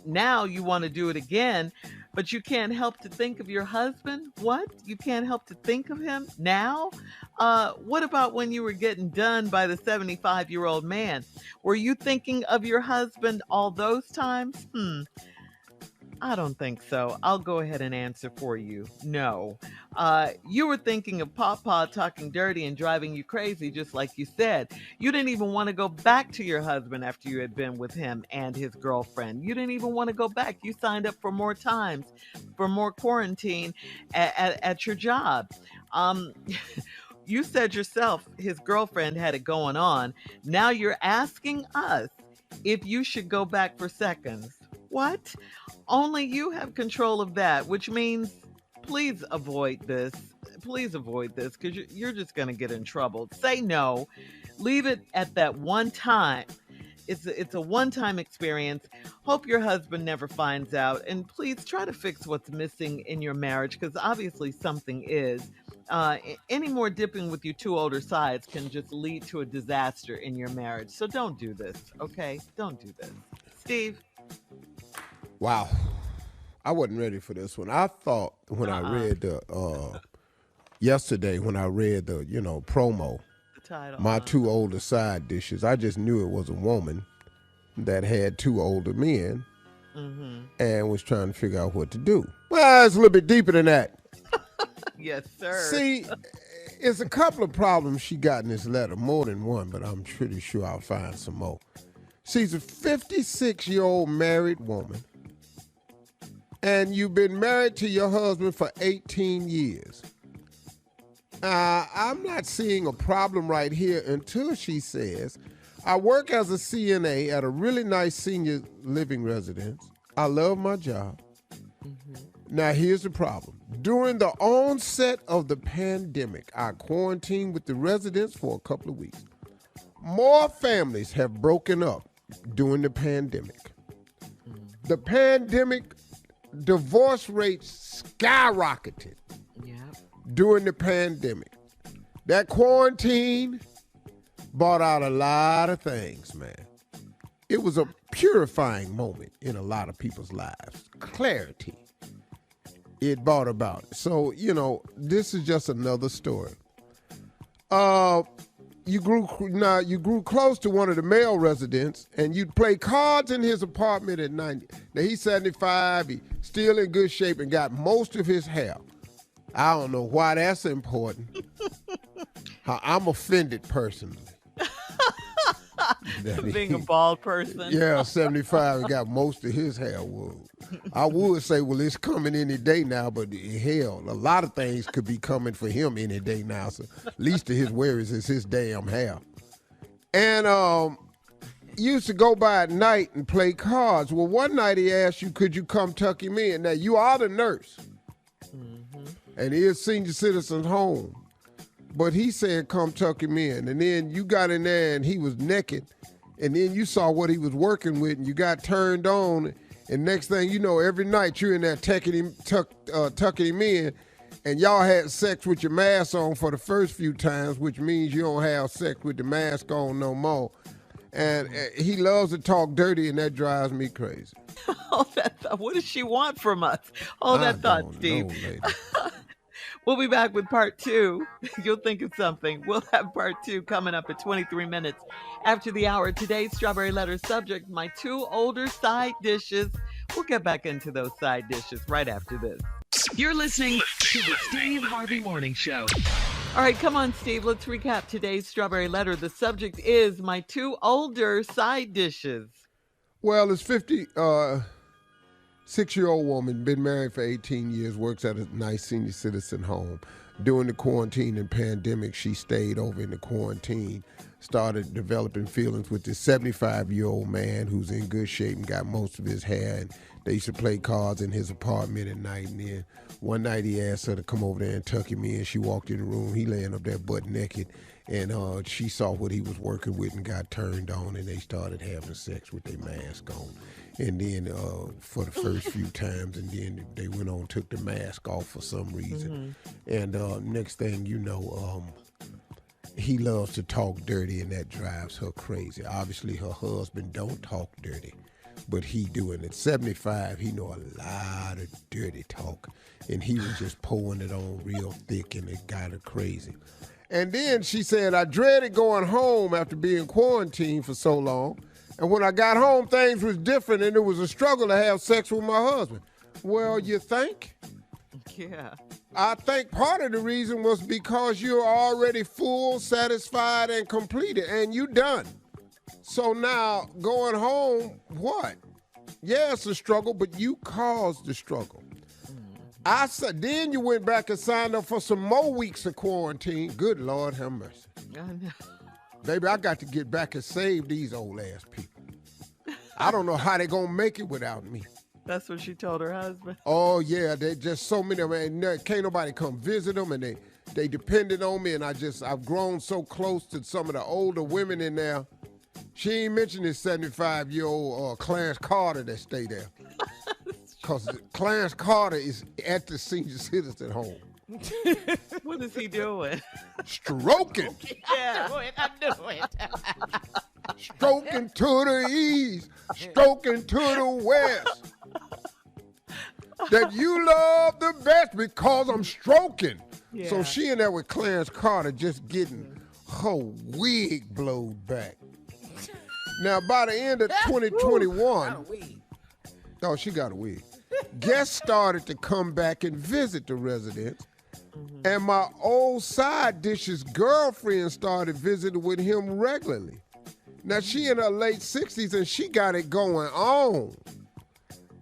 Now you want to do it again, but you can't help to think of your husband? What? You can't help to think of him now? What about when you were getting done by the 75-year-old man? Were you thinking of your husband all those times? I don't think so. I'll go ahead and answer for you. No. You were thinking of Papa talking dirty and driving you crazy, just like you said. You didn't even want to go back to your husband after you had been with him and his girlfriend. You didn't even want to go back. You signed up for more times, for more quarantine at your job. You said yourself his girlfriend had it going on. Now you're asking us if you should go back for seconds. What? Only you have control of that, which means please avoid this. Please avoid this because you're just going to get in trouble. Say no. Leave it at that one time. It's a one-time experience. Hope your husband never finds out. And please try to fix what's missing in your marriage because obviously something is. Any more dipping with your two older sides can just lead to a disaster in your marriage. So don't do this, okay? Don't do this. Steve? Wow. I wasn't ready for this one. I thought when I read yesterday when I read the, promo, the title, my two older side dishes, I just knew it was a woman that had two older men and was trying to figure out what to do. Well, it's a little bit deeper than that. Yes, sir. See, it's a couple of problems she got in this letter, more than one, but I'm pretty sure I'll find some more. She's a 56-year-old married woman, and you've been married to your husband for 18 years. I'm not seeing a problem right here until she says, I work as a CNA at a really nice senior living residence. I love my job. Now, here's the problem. During the onset of the pandemic, I quarantined with the residents for a couple of weeks. More families have broken up during the pandemic. The pandemic divorce rates skyrocketed during the pandemic. That quarantine brought out a lot of things, man. It was a purifying moment in a lot of people's lives. Clarity. It brought about. So, this is just another story. You grew close to one of the male residents, and you'd play cards in his apartment at 90. Now, he's 75, he's still in good shape and got most of his hair. I don't know why that's important. I'm offended personally. Being a bald person. Yeah, 75 and got most of his hair wool. I would say, well, it's coming any day now, but hell, a lot of things could be coming for him any day now. So least of his worries is his damn hair. And used to go by at night and play cards. Well, one night he asked you, could you come tuck him in? Now, you are the nurse. And he is senior citizen's home. But he said, come tuck him in. And then you got in there and he was naked. And then you saw what he was working with and you got turned on. And next thing you know, every night you're in there tucking him in. And y'all had sex with your mask on for the first few times, which means you don't have sex with the mask on no more. And he loves to talk dirty, and that drives me crazy. What does she want from us? Hold that thought, Steve. We'll be back with part 2. You'll think of something. We'll have part 2 coming up at 23 minutes after the hour. Today's Strawberry Letter subject, my two older side dishes. We'll get back into those side dishes right after this. You're listening to the Steve Harvey Morning Show. All right, come on, Steve. Let's recap today's Strawberry Letter. The subject is my two older side dishes. Well, this 56-year-old woman, been married for 18 years, works at a nice senior citizen home. During the quarantine and pandemic, she stayed over in the quarantine, started developing feelings with this 75-year-old man who's in good shape and got most of his hair. And They used to play cards in his apartment at night, and then one night he asked her to come over there and tuck him in. She walked in the room. He laying up there butt naked, and she saw what he was working with and got turned on, and they started having sex with their mask on. And then for the first few times, and then they went on and took the mask off for some reason. And next thing you know, he loves to talk dirty, and that drives her crazy. Obviously, her husband don't talk dirty, but he doing it. 75, he know a lot of dirty talk, and he was just pouring it on real thick, and it got her crazy. And then she said, I dreaded going home after being quarantined for so long. And when I got home, things was different, and it was a struggle to have sex with my husband. Well, you think? Yeah. I think part of the reason was because you're already full, satisfied, and completed, and you done. So now, going home, what? Yeah, it's a struggle, but you caused the struggle. I said, then you went back and signed up for some more weeks of quarantine. Good Lord have mercy. I know. Baby, I got to get back and save these old ass people. I don't know how they gonna make it without me. That's what she told her husband. Oh yeah, they just so many of them, and can't nobody come visit them, and they depended on me, and I've grown so close to some of the older women in there. She ain't mentioned this 75-year-old Clarence Carter that stay there. Because Clarence Carter is at the senior citizen home. What is he doing? Stroking. Yeah. I knew it. Stroking to the east, stroking to the west. That you love the best because I'm stroking. Yeah. So she in there with Clarence Carter just getting her wig blowed back. Now, by the end of 2021, oh, she got a wig. Guests started to come back and visit the residence, and my old side dish's girlfriend started visiting with him regularly. Now, she in her late 60s, and she got it going on.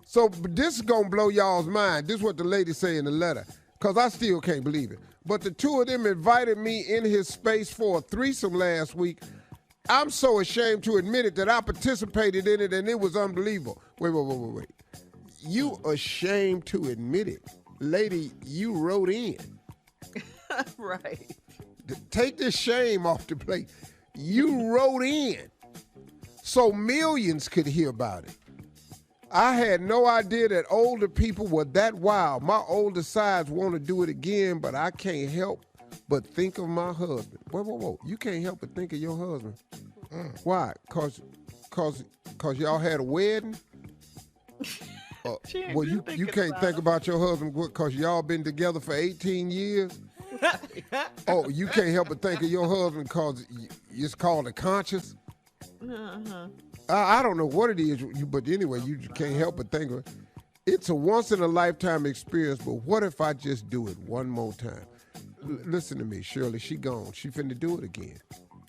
So this is going to blow y'all's mind. This is what the lady say in the letter, because I still can't believe it. But the two of them invited me in his space for a threesome last week. I'm so ashamed to admit it that I participated in it, and it was unbelievable. Wait. You ashamed to admit it. Lady, you wrote in. Right. Take this shame off the plate. You wrote in so millions could hear about it. I had no idea that older people were that wild. My older sides want to do it again, but I can't help but think of my husband. Whoa. You can't help but think of your husband. Why? Cause y'all had a wedding? Well, you can't think about your husband because y'all been together for 18 years? Oh, you can't help but think of your husband because it's called a conscience? I don't know what it is, but anyway, you can't help but think of it. It's a once-in-a-lifetime experience, but what if I just do it one more time? Listen to me, Shirley, she gone. She finna do it again.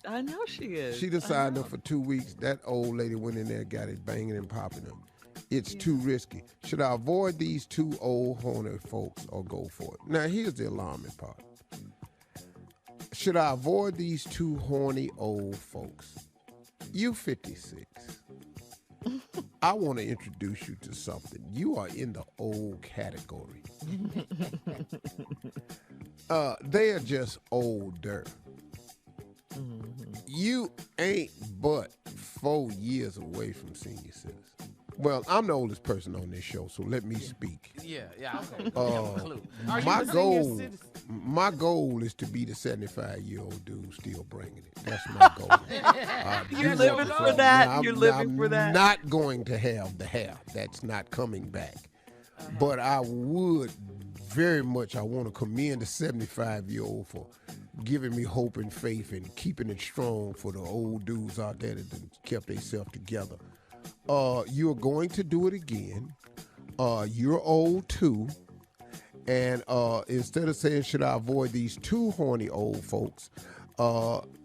I know she is. She decided up for 2 weeks. That old lady went in there, got it banging and popping them. It's too risky. Should I avoid these two old horny folks or go for it? Now, here's the alarming part. Should I avoid these two horny old folks? You 56. I want to introduce you to something. You are in the old category. They are just older. You ain't but 4 years away from senior citizen. Well, I'm the oldest person on this show, so let me speak. Yeah, okay. My goal is to be the 75-year-old dude still bringing it. That's my goal. You're living for that? You're living for that? I'm not going to have the hair. That's not coming back. But I would very much, I want to commend the 75-year-old for giving me hope and faith and keeping it strong for the old dudes out there that kept themselves together. You're going to do it again. You're old too. And instead of saying, should I avoid these two horny old folks,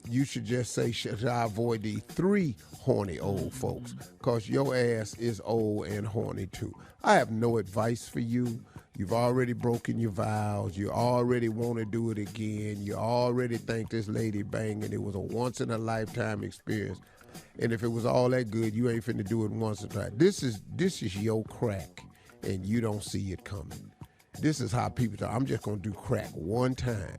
you should just say, should I avoid these three horny old folks? Because your ass is old and horny too. I have no advice for you. You've already broken your vows. You already want to do it again. You already think this lady banging. It was a once-in-a-lifetime experience. And if it was all that good, you ain't finna do it once or twice. This is your crack, and you don't see it coming. This is how people talk. I'm just gonna do crack one time.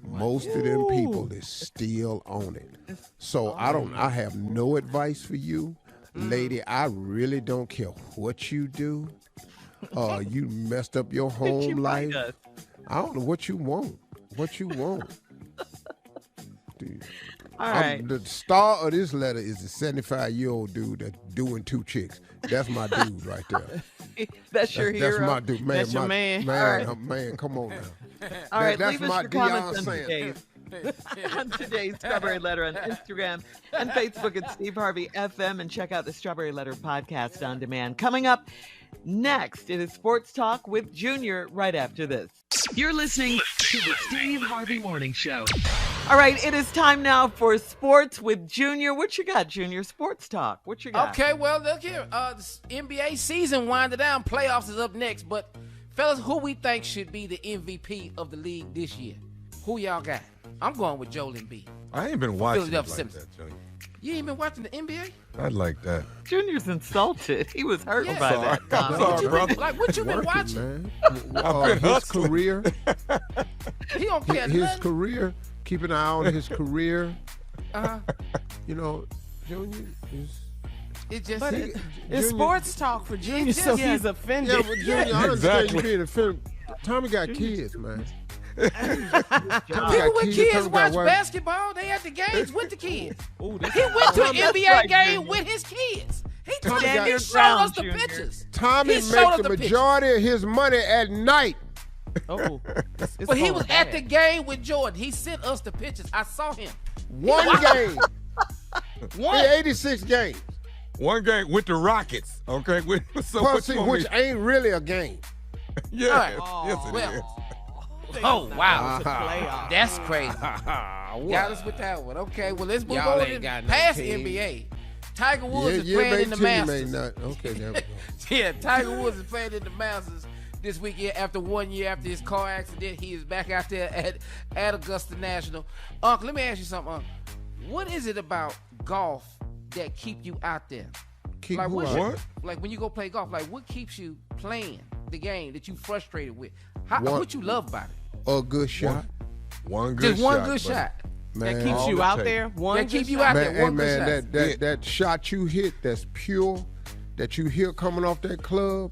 Most of them people is still on it. So I have no advice for you. Lady, I really don't care what you do. You messed up your home life. I don't know what you want. Dude. All right. The star of this letter is the 75-year-old dude that's doing 2 chicks. That's my dude right there. That's your hero. That's my dude. Man, That's your man. Man, come on now. All right, That's leave us my your comments Deion on today's Strawberry Letter on Instagram and Facebook at Steve Harvey FM, and check out the Strawberry Letter podcast on demand. Coming up next, it is Sports Talk with Junior right after this. You're listening to the Steve Harvey Morning Show. All right, it is time now for Sports with Junior. What you got, Junior? Sports Talk. What you got? Okay, well, look here. The NBA season winding down. Playoffs is up next. But, fellas, who we think should be the MVP of the league this year? Who y'all got? I'm going with Joel Embiid. I ain't been watching it Philadelphia like that, Junior. You ain't been watching the NBA? I'd like that. Junior's insulted. He was hurt Yeah. by Sorry. that. I'm sorry, brother. What you been Working, watching? man. I've been His hustling. career, He don't care his nothing. career. Keep an eye on his career. Uh-huh. You know, Junior is. It just But Junior- it's sports talk for Junior, so Yeah. he's offended. Yeah, but Junior, I understand Exactly. you being offended. Tommy got kids, man. People with kids watch basketball. They at the games with the kids. He went to an NBA right, game Junior. with his kids. He Tommy got- showed Stand us the your ground, pictures. Tommy He showed us makes the the pictures. majority of his money at night. Oh, But he was at the game with Jordan. He sent us the pictures. I saw him. One game. One. 86 games. One game with the Rockets, okay? So Plus, what you want which me- ain't really a game. Yeah, All yes it well, is. Oh, wow. Playoffs. That's crazy. Got us with that one. Okay, well, let's move Y'all on ain't to got no past team. NBA. Tiger Woods is your playing in the team ain't Masters. nothing. Okay, there we go. Yeah, Tiger Woods is playing in the Masters this weekend. After 1 year after his car accident, he is back out there at Augusta National. Unc, let me ask you something, Unc. What is it about golf that keep you out there? Keep Like who what's out? your- What? Like when you go play golf, like what keeps you playing the game that you frustrated with? One- What you love about it? A good shot. One good Just one shot, good buddy. shot. Man, That keeps all you it out takes. there. One That keep good you shot. out Man, there. hey, One good man, shot. that shot you hit that's pure, that you hear coming off that club,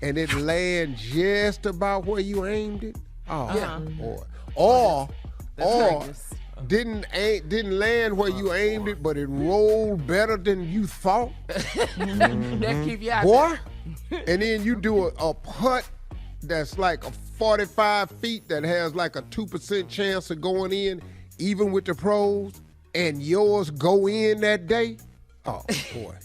and it lands just about where you aimed it. Oh, Yeah. boy. Or dangerous. didn't land where you aimed it, but it rolled better than you thought. That keep you out there. Boy. And then you do a putt that's like a 45 feet that has like a 2% chance of going in, even with the pros, and yours go in that day. Oh, boy.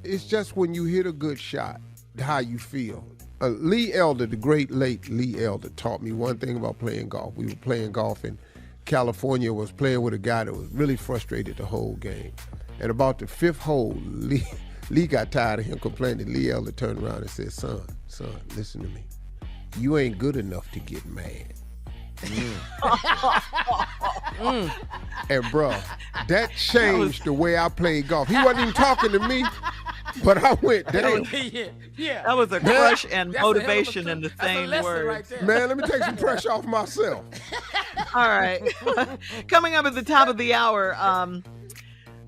It's just when you hit a good shot, how you feel. Lee Elder, the great late Lee Elder, taught me one thing about playing golf. We were playing golf in California, was playing with a guy that was really frustrated the whole game. And about the 5th hole, Lee got tired of him complaining. Lee Elder turned around and said, son, listen to me. You ain't good enough to get mad. And bruh, that changed the way I played golf. He wasn't even talking to me, but I went, damn. Yeah. That was a crush and That's a hell of a motivation clue. in the That's a same lesson words. right there. Man, let me take some pressure off myself. All right. Coming up at the top of the hour,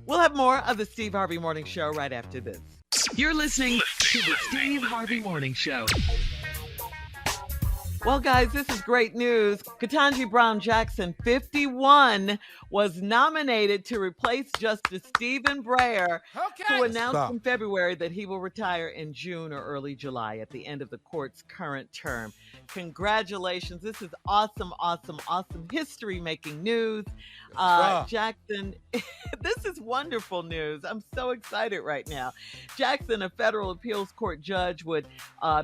we'll have more of the Steve Harvey Morning Show right after this. You're listening to the Steve Harvey Morning Show. Well, guys, this is great news. Kentaji Brown Jackson, 51, was nominated to replace Justice Stephen Breyer, Okay. who announced Stop. in February that he will retire in June or early July at the end of the court's current term. Congratulations. This is awesome, awesome, awesome history-making news. Jackson, this is wonderful news. I'm so excited right now. Jackson, a federal appeals court judge, would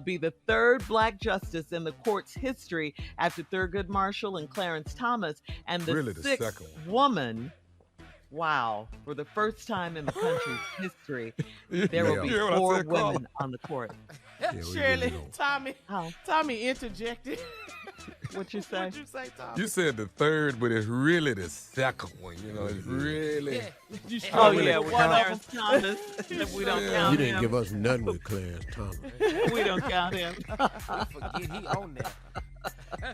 be the 3rd black justice in the court's history after Thurgood Marshall and Clarence Thomas, and the Really the 6th second one. woman. Wow. For the first time in the country's history, there will be You hear what I 4 said, Carla? women on the court. we Shirley, really don't. Tommy How? Tommy interjected. What you say? What'd you say, Tom? You said the third, but it's really the second one. You know, it's really. Oh, really yeah, with Clarence Thomas. We don't count You didn't him. give us nothing with Clarence Thomas. We don't count him. Forget he on that.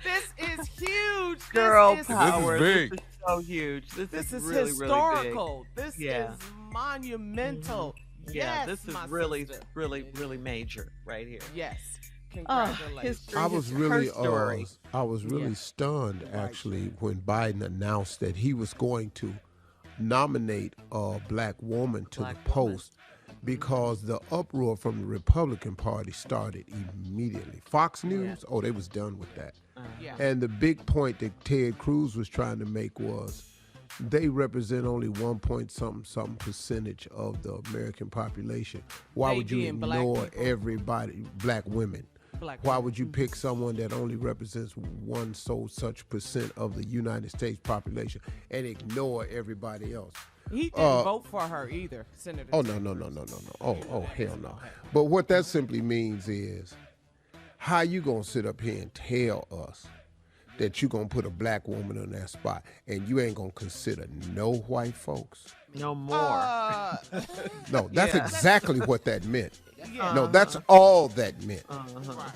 This is huge. Girl this power. big. This is so huge. This is really, historical. really big. This is monumental. Yeah, Yes, this is my really, sister. really, really major right here. Yes. Oh, Congratulations. history. I was really, her story. I was really Yeah. stunned actually when Biden announced that he was going to nominate a black woman to Black the post because the uproar from the Republican Party started immediately. Fox News, they was done with that. Yeah. And the big point that Ted Cruz was trying to make was they represent only 1 percentage of the American population. Why They would you being black ignore people. everybody, black women? Black Why women. would you pick someone that only represents such percent of the United States population and ignore everybody else? He didn't vote for her either, Senator. Oh, Ted no. Cruz. Oh, hell no. But what that simply means is, how you gonna sit up here and tell us that you gonna put a black woman on that spot and you ain't gonna consider no white folks? No more. No, that's Yeah. exactly what that meant. Yeah. No, that's all that meant. Right.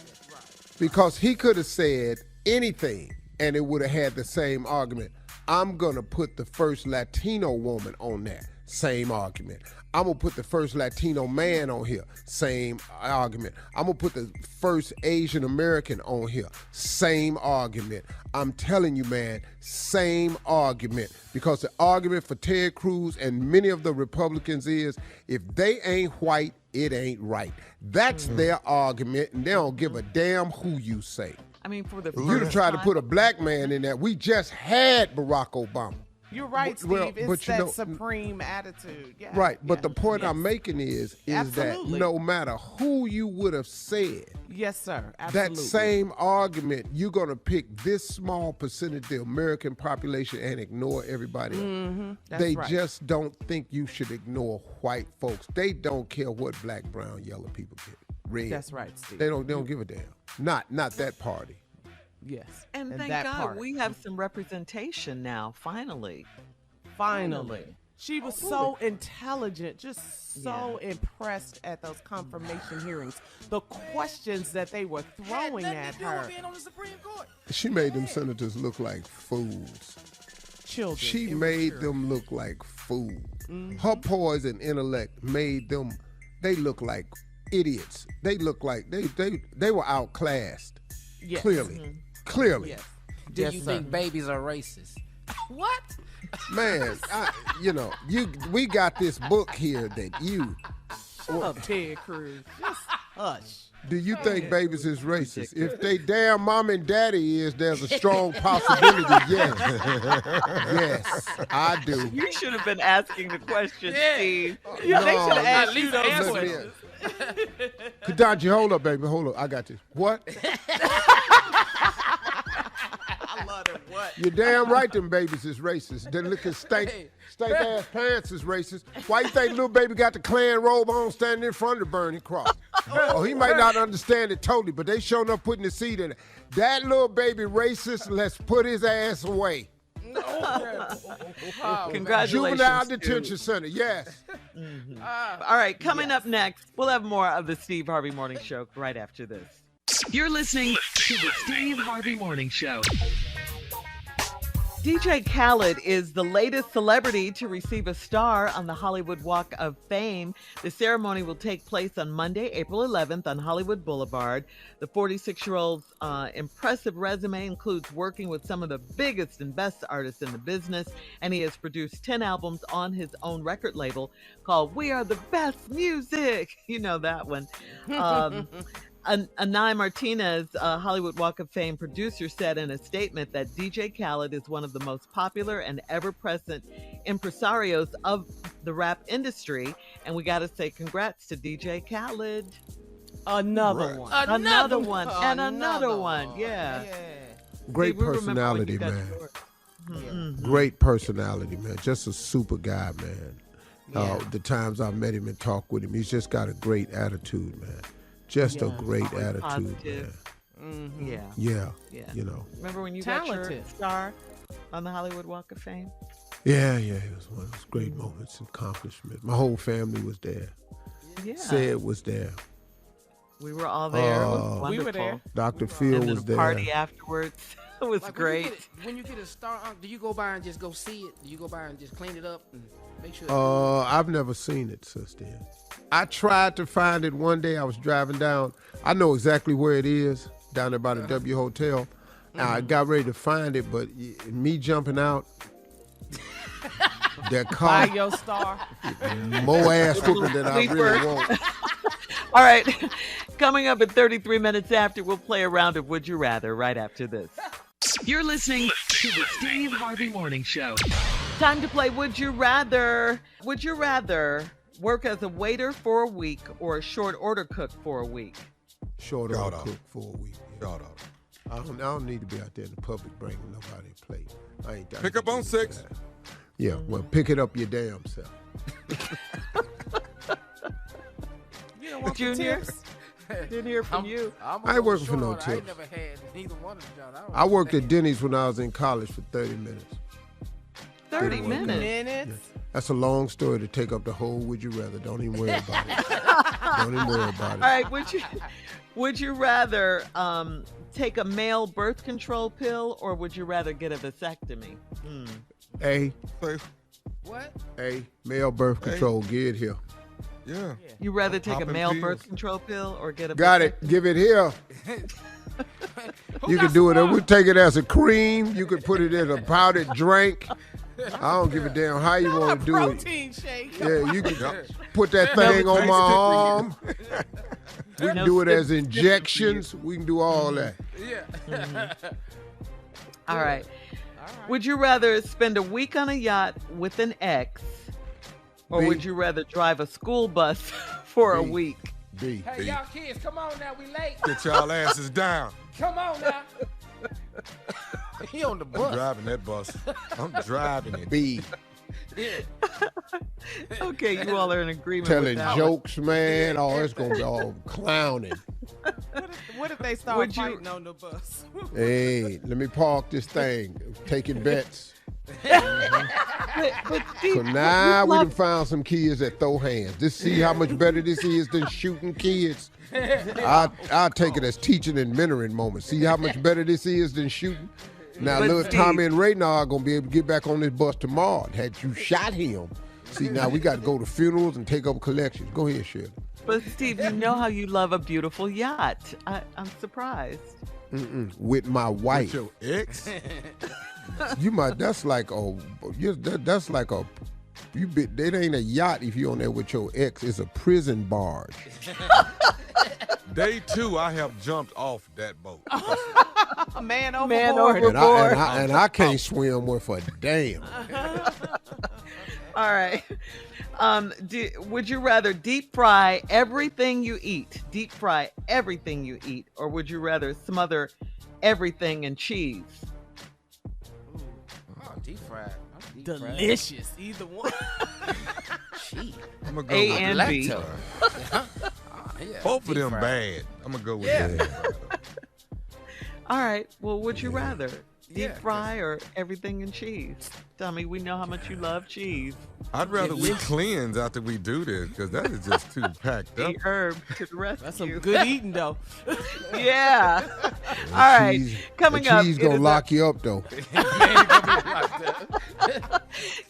Because he could have said anything and it would have had the same argument. I'm going to put the first Latino woman on there. Same argument. I'm going to put the first Latino man on here. Same argument. I'm going to put the first Asian American on here. Same argument. I'm telling you, man, same argument. Because the argument for Ted Cruz and many of the Republicans is, if they ain't white, it ain't right. That's their argument, and they don't give a damn who you say. I mean, for the You'd have tried to put a black man in there. We just had Barack Obama. You're right, Steve. Well, it's but you that know- supreme attitude. Yeah. Right, but yeah, the point yes. I'm making is Absolutely. that no matter who you would have said, Yes, sir. Absolutely. that same argument, you're going to pick this small percentage of the American population and ignore everybody else. That's They right. just don't think you should ignore white folks. They don't care what black, brown, yellow people get. Red. That's right, Steve. They don't give a damn. Not that party. Yes. And thank that God part. we have some representation now, finally. Finally. She was so intelligent, just so impressed at those confirmation hearings. The questions that they were throwing at her. Being on the Supreme Court. She made them senators look like fools. Children. She immature. made them look like fools. Her poise and intellect made them, they look like idiots. They look like they were outclassed. Yes. Clearly. Clearly. Yes. Do Yes, you sir. think babies are racist? What? Man, we got this book here that you, Shut up, Ted Cruz. Just hush. do you think babies is racist? If they damn mom and daddy is, there's a strong possibility, yes. Yes, I do. You should have been asking the question, Yeah. Steve. No, They should have asked at you least those answer questions. Kentaji, hold up, baby, hold up. I got this. What? I love it. What? You're damn right them babies is racist. They look at stank ass pants is racist. Why you think little baby got the Klan robe on standing in front of the burning cross? Oh, he might not understand it totally, but they showing up putting the seed in it. That little baby racist, let's put his ass away. Congratulations. Juvenile Steve. detention center, yes. All right, coming up next, we'll have more of the Steve Harvey Morning Show right after this. You're listening to the Steve Harvey Morning Show. DJ Khaled is the latest celebrity to receive a star on the Hollywood Walk of Fame. The ceremony will take place on Monday, April 11th on Hollywood Boulevard. The 46-year-old's impressive resume includes working with some of the biggest and best artists in the business, and he has produced 10 albums on his own record label called We Are the Best Music. You know that one. Anai Martinez, Hollywood Walk of Fame producer, said in a statement that DJ Khaled is one of the most popular and ever-present impresarios of the rap industry. And we got to say congrats to DJ Khaled. Another one. Another one. And another one. Yeah. Great See, we remember when personality, you got man. yours. Mhm. Great personality, man. Just a super guy, man. The times I've met him and talked with him, he's just got a great attitude, man. Just a great Always attitude, positive. Mm-hmm. Yeah. Yeah. Yeah. You know. Remember when you Talented. got your star on the Hollywood Walk of Fame? Yeah. It was one of those great moments, accomplishment. My whole family was there. Yeah. Sid was there. We were all there. It was wonderful. We were there. Dr. Phil And then was a there. party afterwards. It was Like, great. When you get a star, do you go by and just go see it? Do you go by and just clean it up and make sure? I've never seen it since then. I tried to find it one day. I was driving down. I know exactly where it is, down there by the W Hotel. I got ready to find it, but me jumping out, that car, Buy your star. more ass whooping than I really want. All right. Coming up at 33 minutes after, we'll play a round of Would You Rather right after this. You're listening to the Steve Harvey Morning Show. Time to play Would You Rather. Would you rather work as a waiter for a week or a short order cook for a week? Short Shout order out. cook for a week. Shout out. I don't need to be out there in the public bringing nobody a plate. I ain't got Pick to up on do 6. that. Yeah, well, pick it up your damn self. You don't want the Junior? tips? Didn't hear from you. I ain't working for no I ain't tips. never had neither one of them. I worked at Denny's when I was in college for 30 minutes. 30 Didn't work out. minutes. That's a long story to take up the whole Would You Rather. Don't even worry about it. Don't even worry about it. All right. Would you rather take a male birth control pill or would you rather get a vasectomy? A, What? male birth control, get it here. Yeah. You rather take a Popping male pills. birth control pill or get a Got it. Give it here. You can do it. We take it as a cream. You could put it in a powdered drink. I don't give a damn how you want to do it. Protein shake. Yeah, you can put that thing on my arm. We can do it as injections. We can do all that. Yeah. All right. Would you rather spend a week on a yacht with an ex or B. would you rather drive a school bus for a B. week? B. Hey, y'all kids, come on now. We late. Get y'all asses down. Come on now. He on the I'm bus. driving that bus. I'm driving it. B. Yeah. Okay, you all are in agreement Telling with that one. jokes, man. Oh, it's going to be all clowning. What if they start Would you- fighting on the bus? Hey, let me park this thing. Taking bets. But Steve, So now you we done love- found some kids that throw hands. Just see how much better this is than shooting kids. I'll take it as teaching and mentoring moments. See how much better this is than shooting? Now, But little Steve- Tommy and Ray now are going to be able to get back on this bus tomorrow. Had you shot him. See, now we got to go to funerals and take up collections. Go ahead, Shirley. But Steve, you know how you love a beautiful yacht. I'm surprised. With my wife. Your ex? That's like a, it ain't a yacht if you on there with your ex. It's a prison barge. Day 2, I have jumped off that boat. Man Man overboard. overboard. And I can't swim worth a damn. All right. Would you rather deep fry everything you eat? Deep fry everything you eat, or would you rather smother everything in cheese? Oh, deep fried. I'm deep fried. Delicious. Either one. Gee. I'm going to go A with and that. B. Yeah, Both of deep them fried. bad. I'm going to go with Yeah. that. All right. Well, would you rather deep Yeah. fry or everything in cheese? Tommy, we know how much you love cheese. I'd rather we cleanse after we do this because that is just too packed up. The herb to the rescue. That's some good eating, though. Yeah. All right. Coming up. Cheese it gonna is lock you up though.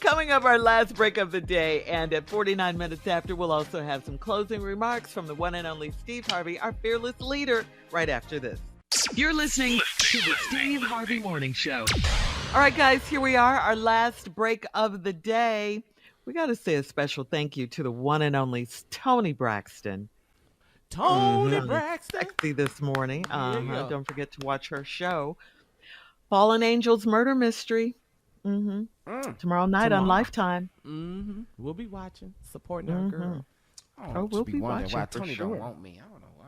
Coming up, our last break of the day, and at 49 minutes after, we'll also have some closing remarks from the one and only Steve Harvey, our fearless leader, right after this. You're listening to the Steve Harvey Morning Show. All right, guys, here we are, our last break of the day. We got to say a special thank you to the one and only Toni Braxton. Toni Braxton. Sexy this morning. Yeah. Don't forget to watch her show, Fallen Angels Murder Mystery. Tomorrow night on Lifetime. We'll be watching, supporting our girl. Oh, we'll be be wondering why watching for Toni sure. don't want me. I don't know why.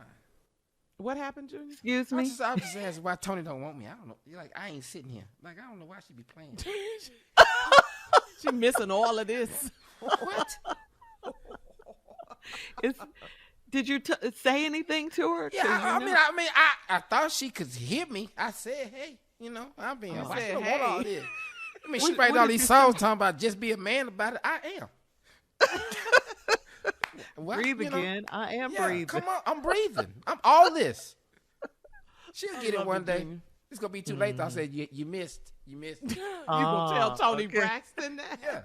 What happened, Junior? Excuse I me? just asking why Toni don't want me. I don't know. You're like, I ain't sitting here. Like, I don't know why she be playing. She missing all of this. What? Did you say anything to her? Yeah, I thought she could hear me. I said, hey, I'm being You I said, don't hey. want all this. I mean, she What write all did these you songs talking about just be a man about it. I am. Well, Breathe again. I am breathing. Come on, I'm breathing. I'm all this. She'll get it one day. Junior. It's gonna be too late. I said you missed. You missed. You gonna tell Toni okay. Braxton that? Yeah,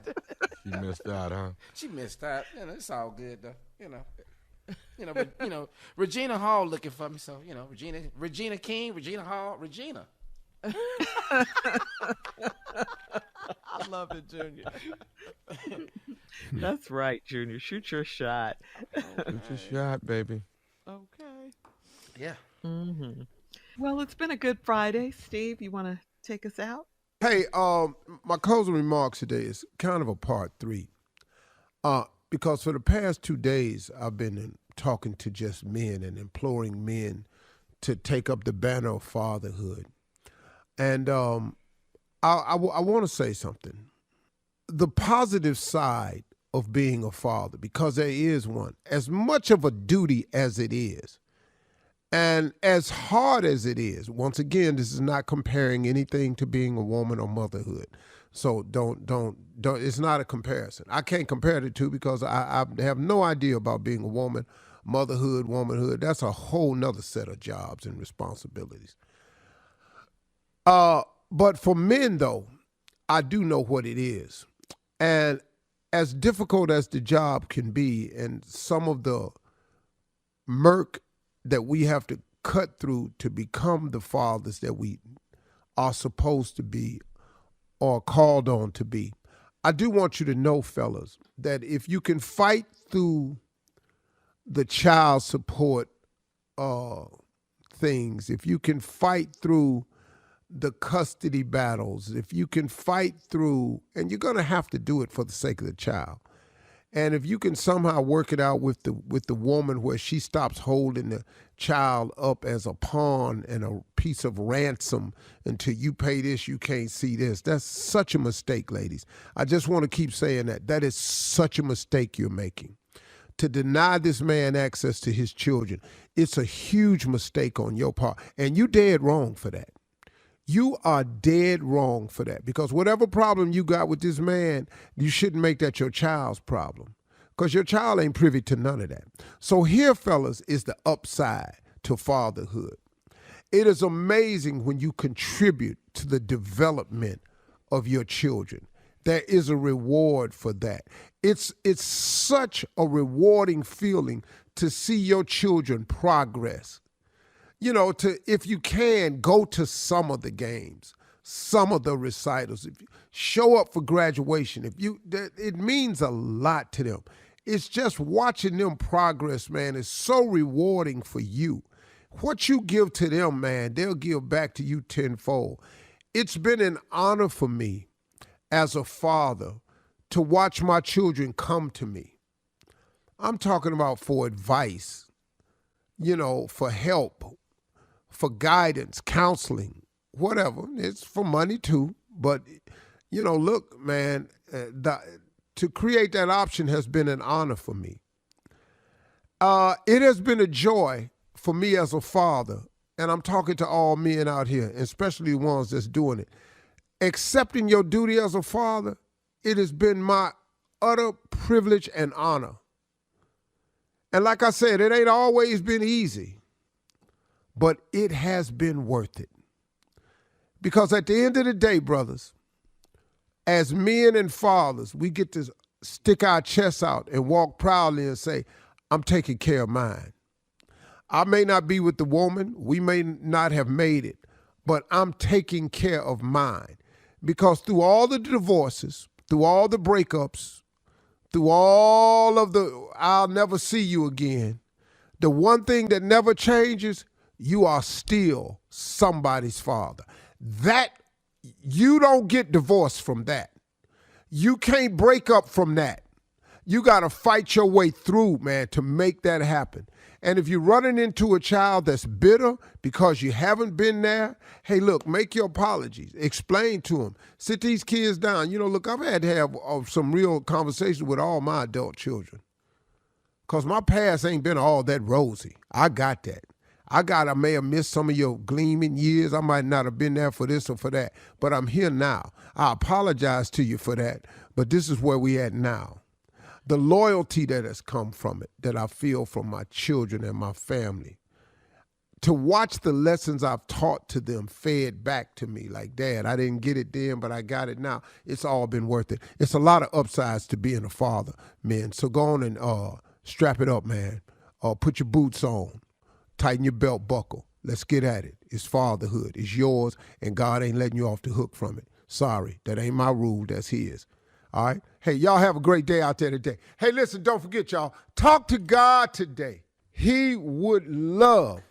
She missed out, huh? she missed out. It's all good though. But, Regina Hall looking for me. So Regina King, Regina Hall, Regina. I love it, Junior. That's right, Junior. Shoot your shot. Shoot your shot, baby. Okay. Yeah. Mm-hmm. Well, it's been a good Friday. Steve, you want to take us out? Hey, my closing remarks today is kind of a part 3. Because for the past 2 days, I've been talking to just men and imploring men to take up the banner of fatherhood. And I want to say something. The positive side of being a father, because there is one, as much of a duty as it is, and as hard as it is, once again, this is not comparing anything to being a woman or motherhood. So don't, it's not a comparison. I can't compare the two because I have no idea about being a woman, motherhood, womanhood. That's a whole nother set of jobs and responsibilities. But for men, though, I do know what it is. And as difficult as the job can be and some of the murk that we have to cut through to become the fathers that we are supposed to be or called on to be, I do want you to know, fellas, that if you can fight through the child support things, if you can fight through the custody battles, if you can fight through, and you're going to have to do it for the sake of the child, and if you can somehow work it out with the woman where she stops holding the child up as a pawn and a piece of ransom until you pay this, you can't see this. That's such a mistake, ladies. I just want to keep saying that. That is such a mistake you're making. To deny this man access to his children, it's a huge mistake on your part. And you dead wrong for that. You are dead wrong for that, because whatever problem you got with this man, you shouldn't make that your child's problem, because your child ain't privy to none of that. So here, fellas, is the upside to fatherhood. It is amazing when you contribute to the development of your children. There is a reward for that. It's such a rewarding feeling to see your children progress. If you can, go to some of the games, some of the recitals. If you show up for graduation, it means a lot to them. It's just watching them progress, man, is so rewarding for you. What you give to them, man, they'll give back to you tenfold. It's been an honor for me as a father to watch my children come to me. I'm talking about for advice, for help, for guidance, counseling, whatever. It's for money too. But, look, man, to create that option has been an honor for me. It has been a joy for me as a father, and I'm talking to all men out here, especially the ones that's doing it. Accepting your duty as a father, it has been my utter privilege and honor. And like I said, it ain't always been easy. But it has been worth it. Because at the end of the day, brothers, as men and fathers, we get to stick our chests out and walk proudly and say, I'm taking care of mine. I may not be with the woman, we may not have made it, but I'm taking care of mine. Because through all the divorces, through all the breakups, through all of the I'll never see you again, the one thing that never changes, you are still somebody's father. That, you don't get divorced from that. You can't break up from that. You got to fight your way through, man, to make that happen. And if you're running into a child that's bitter because you haven't been there, hey, look, make your apologies. Explain to them. Sit these kids down. Look, I've had to have some real conversations with all my adult children. Because my past ain't been all that rosy. I got that. I may have missed some of your gleaming years. I might not have been there for this or for that. But I'm here now. I apologize to you for that. But this is where we at now. The loyalty that has come from it, that I feel from my children and my family, to watch the lessons I've taught to them fed back to me, like, Dad, I didn't get it then, but I got it now. It's all been worth it. It's a lot of upsides to being a father, men. So go on and strap it up, man. Put your boots on. Tighten your belt buckle. Let's get at it. It's fatherhood. It's yours, and God ain't letting you off the hook from it. Sorry, that ain't my rule. That's his. All right? Hey, y'all have a great day out there today. Hey, listen, don't forget, y'all. Talk to God today. He would love